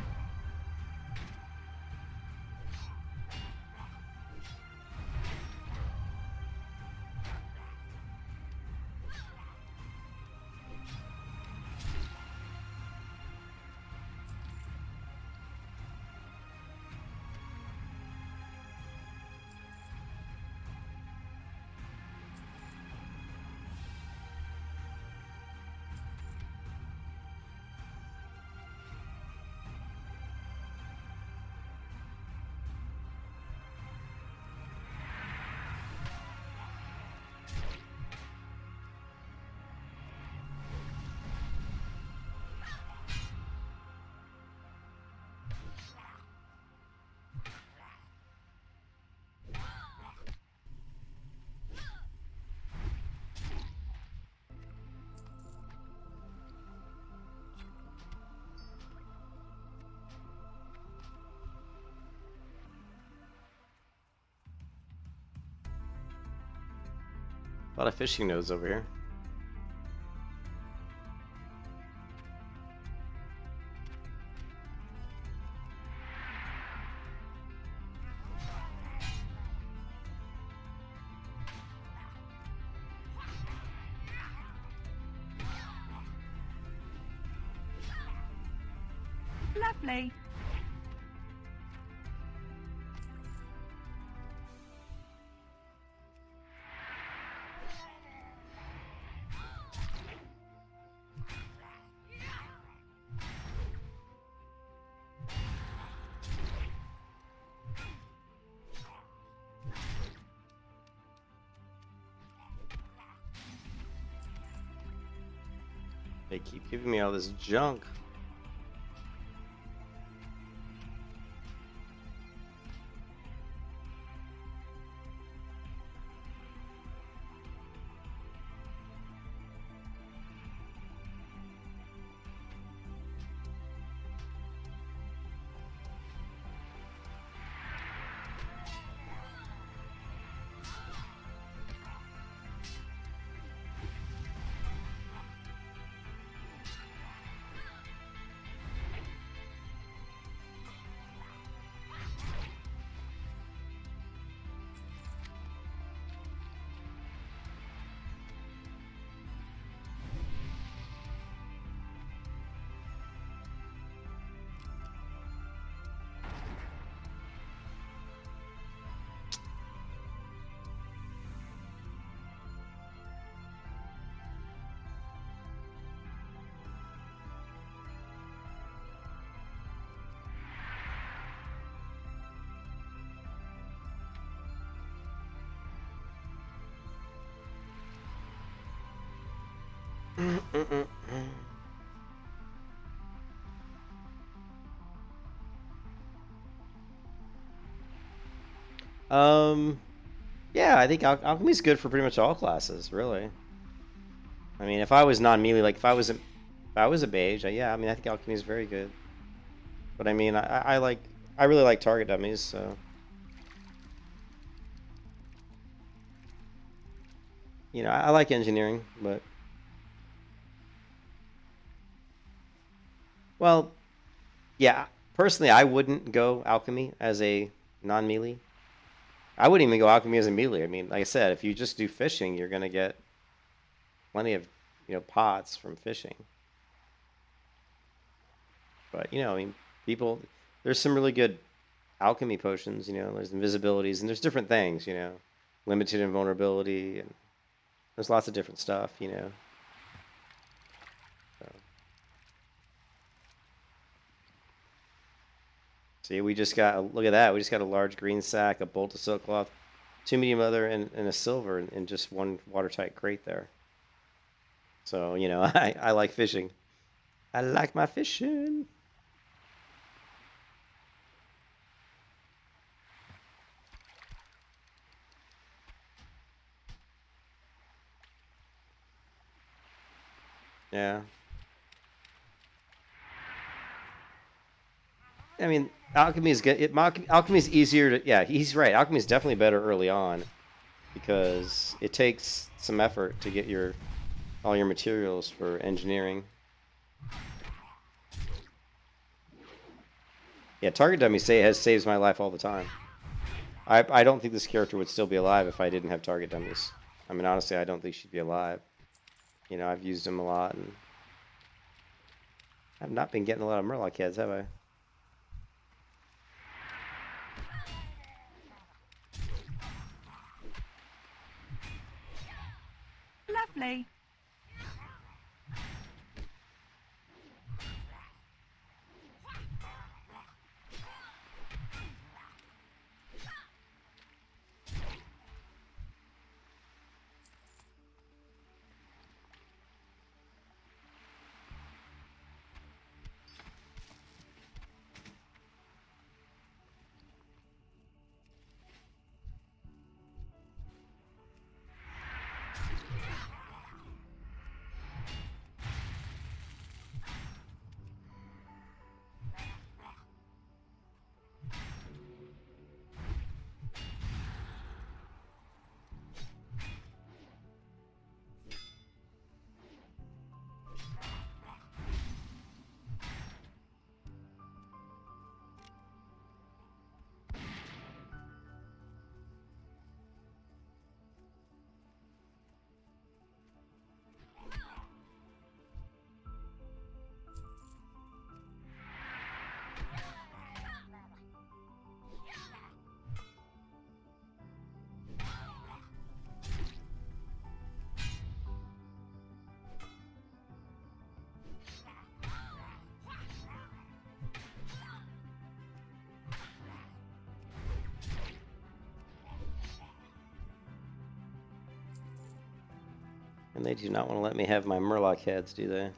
A lot of fishing nodes over here. Lovely. They keep giving me all this junk. Yeah, I think alchemy's good for pretty much all classes, really. I mean, if I was non-melee, like if I was a mage, yeah, I mean, I think alchemy is very good. But I mean, I really like target dummies, so you know, I like engineering, but well, yeah, personally, I wouldn't go alchemy as a non-melee. I wouldn't even go alchemy as a melee. I mean, like I said, if you just do fishing, you're gonna get plenty of, you know, pots from fishing. But you know, I mean, people, there's some really good alchemy potions. You know, there's invisibilities and there's different things. You know, limited invulnerability, and there's lots of different stuff. You know. So. See, we just got, look at that. We just got a large green sack, a bolt of silk cloth, 2 medium leather, and a silver in just one watertight crate there. So, you know, I like fishing. I like my fishing. Yeah. I mean, alchemy is good. Alchemy is easier to. Yeah, he's right. Alchemy is definitely better early on because it takes some effort to get all your materials for engineering. Yeah, target dummy saves my life all the time. I don't think this character would still be alive if I didn't have target dummies. I mean, honestly, I don't think she'd be alive. You know, I've used them a lot, and I've not been getting a lot of Murloc heads, have I? Lovely. And they do not want to let me have my Murloc heads, do they?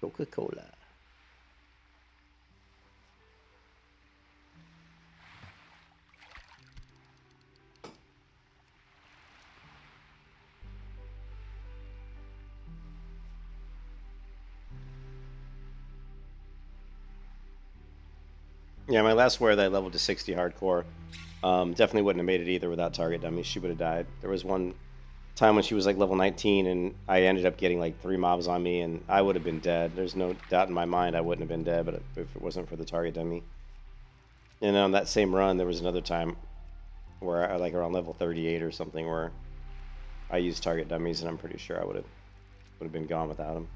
Coca-Cola. Yeah, my last warrior that I leveled to 60 hardcore definitely wouldn't have made it either without target dummies. She would have died. There was one time when she was like level 19 and I ended up getting like 3 mobs on me and I would have been dead. There's no doubt in my mind I wouldn't have been dead, but if it wasn't for the target dummy. And on that same run, there was another time where I like around level 38 or something where I used target dummies and I'm pretty sure I would have been gone without them.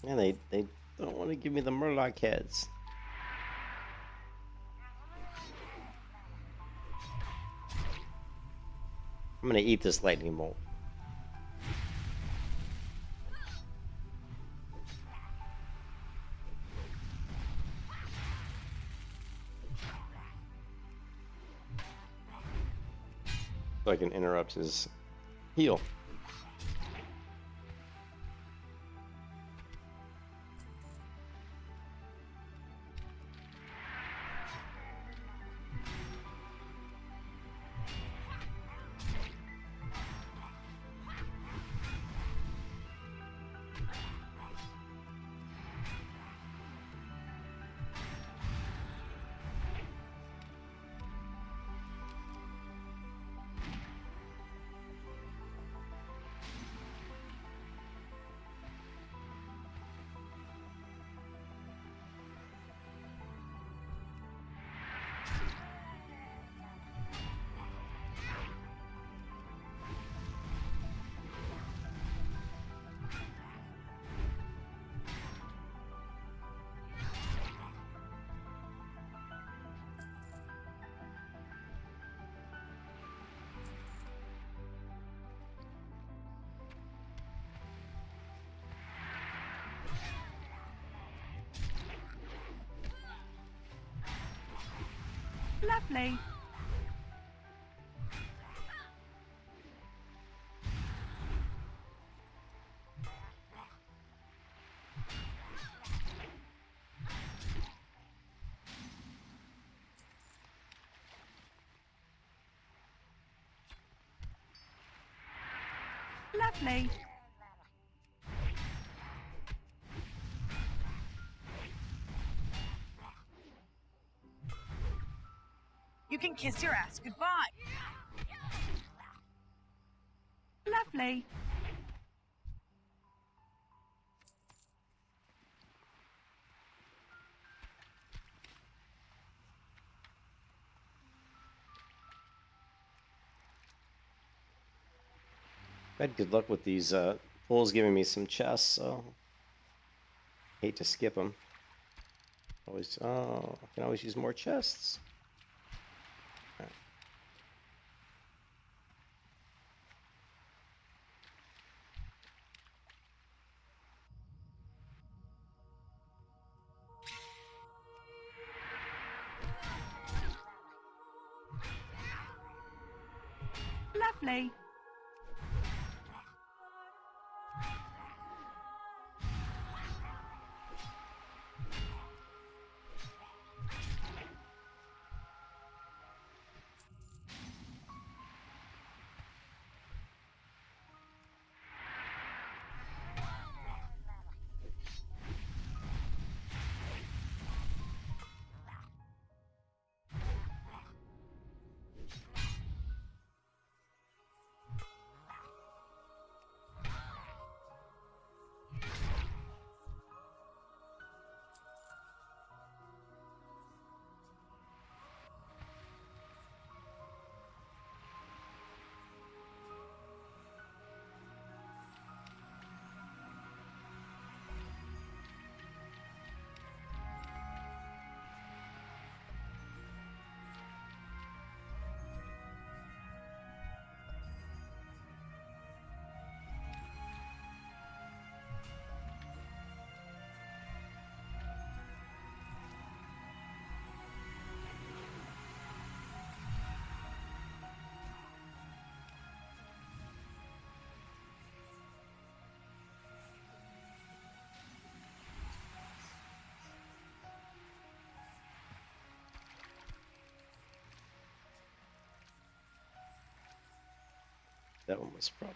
And they don't want to give me the Murloc heads. I'm gonna eat this lightning bolt. So I can interrupt his heal. Lovely. Lovely. You can kiss your ass goodbye. Lovely. I had good luck with these pulls giving me some chests, so hate to skip them. Always, oh, I can always use more chests. All right. Lovely. That one was probably.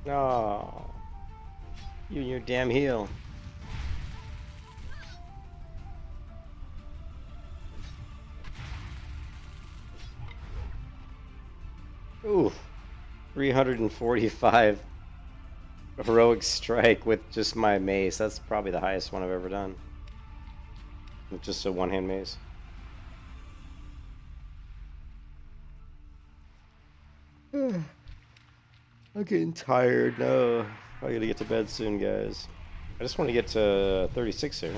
No. You and your damn heel. Ooh. 345 heroic strike with just my mace. That's probably the highest one I've ever done. With just a one-hand mace. I'm getting tired. No. I gotta get to bed soon, guys. I just want to get to 36 here.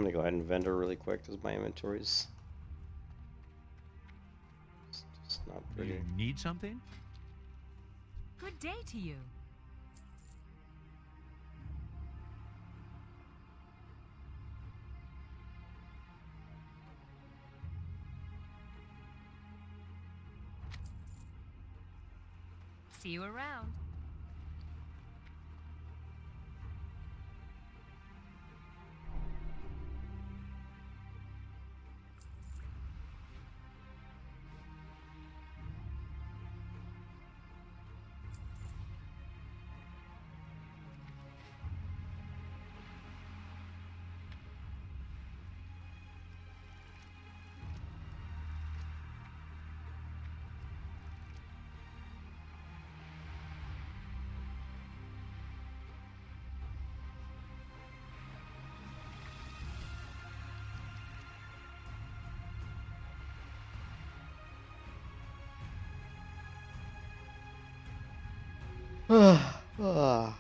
I'm gonna go ahead and vendor really quick because my inventory's just not Do you pretty. need something? Good day to you. See you around. Ah.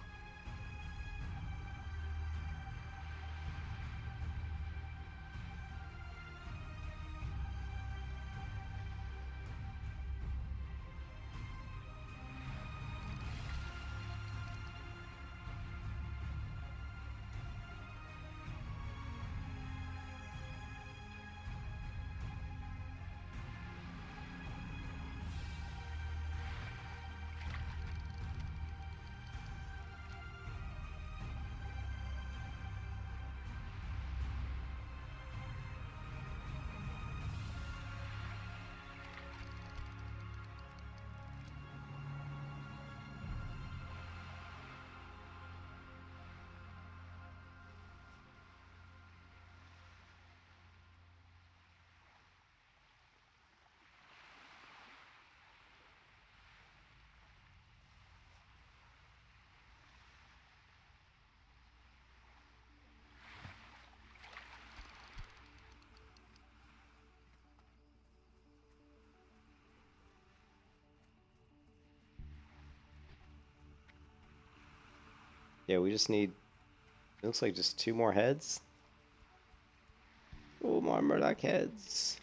Yeah, we just need. It looks like just 2 more heads. 2 more Murdoch heads.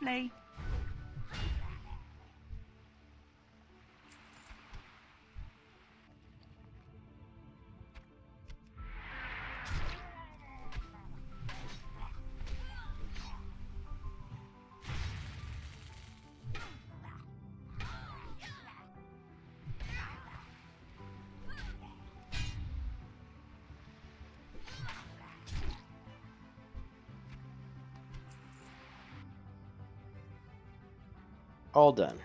Lovely. All done.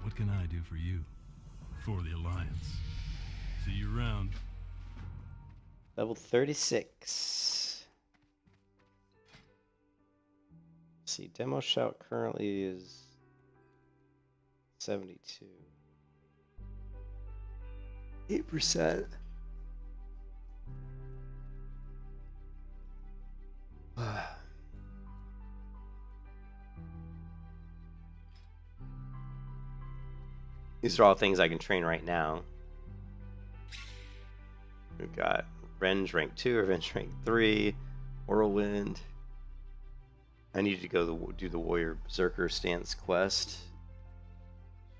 What can I do for you? For the Alliance. See you around. Level 36. Let's see, demo shout currently is 72. 8%. These are all things I can train right now. We've got Revenge rank 2, Revenge rank 3, Whirlwind. I need to go do the Warrior Berserker stance quest.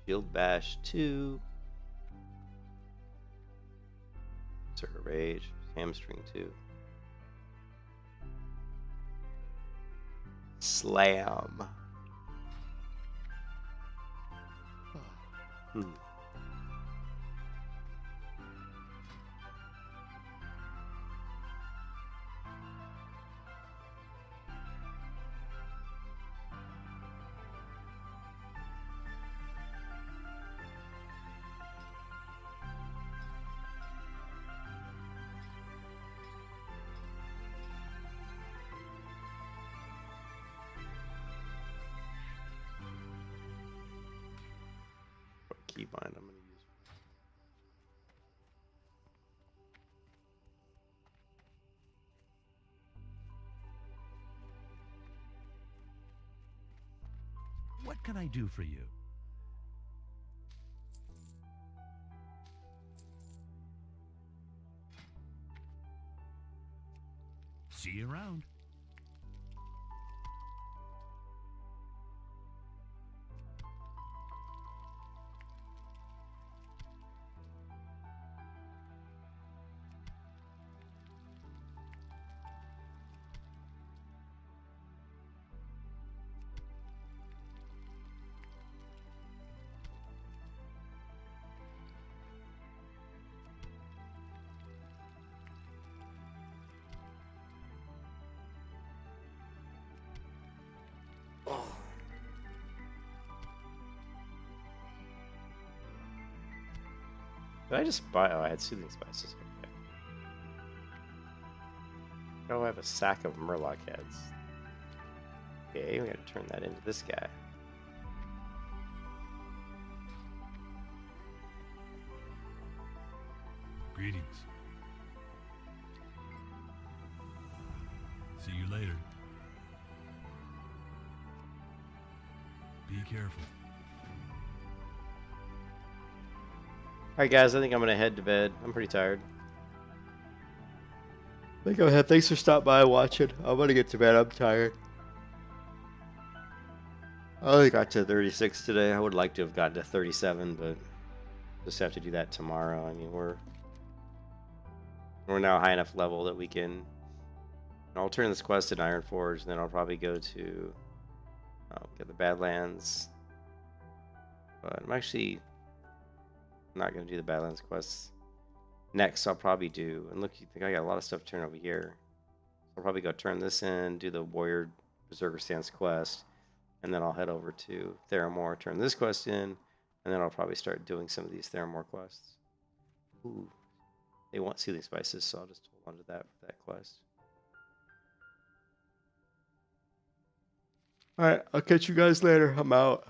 Shield Bash 2. Berserker Rage, Hamstring 2. Slam. Keybind I'm going to use. What can I do for you? See you around. Did I just buy? Oh, I had soothing spices. Okay. Oh, I have a sack of Murloc heads. Okay, we gotta turn that into this guy. Greetings. See you later. Be careful. Alright guys, I think I'm gonna head to bed. I'm pretty tired. I think I'm ahead. Thanks for stopping by and watching. I'm gonna get to bed. I'm tired. I only got to 36 today. I would like to have gotten to 37, but just have to do that tomorrow. I mean, we're now high enough level that we can. I'll turn this quest in Ironforge, and then I'll probably go to get the Badlands. But I'm actually not going to do the Badlands quests. Next, I'll probably do, and look, you think I got a lot of stuff turned over here. I'll probably go turn this in, do the Warrior Berserker Stance quest, and then I'll head over to Theramore, turn this quest in, and then I'll probably start doing some of these Theramore quests. Ooh, they want Sealing Spices, so I'll just hold on to that for that quest. Alright, I'll catch you guys later. I'm out.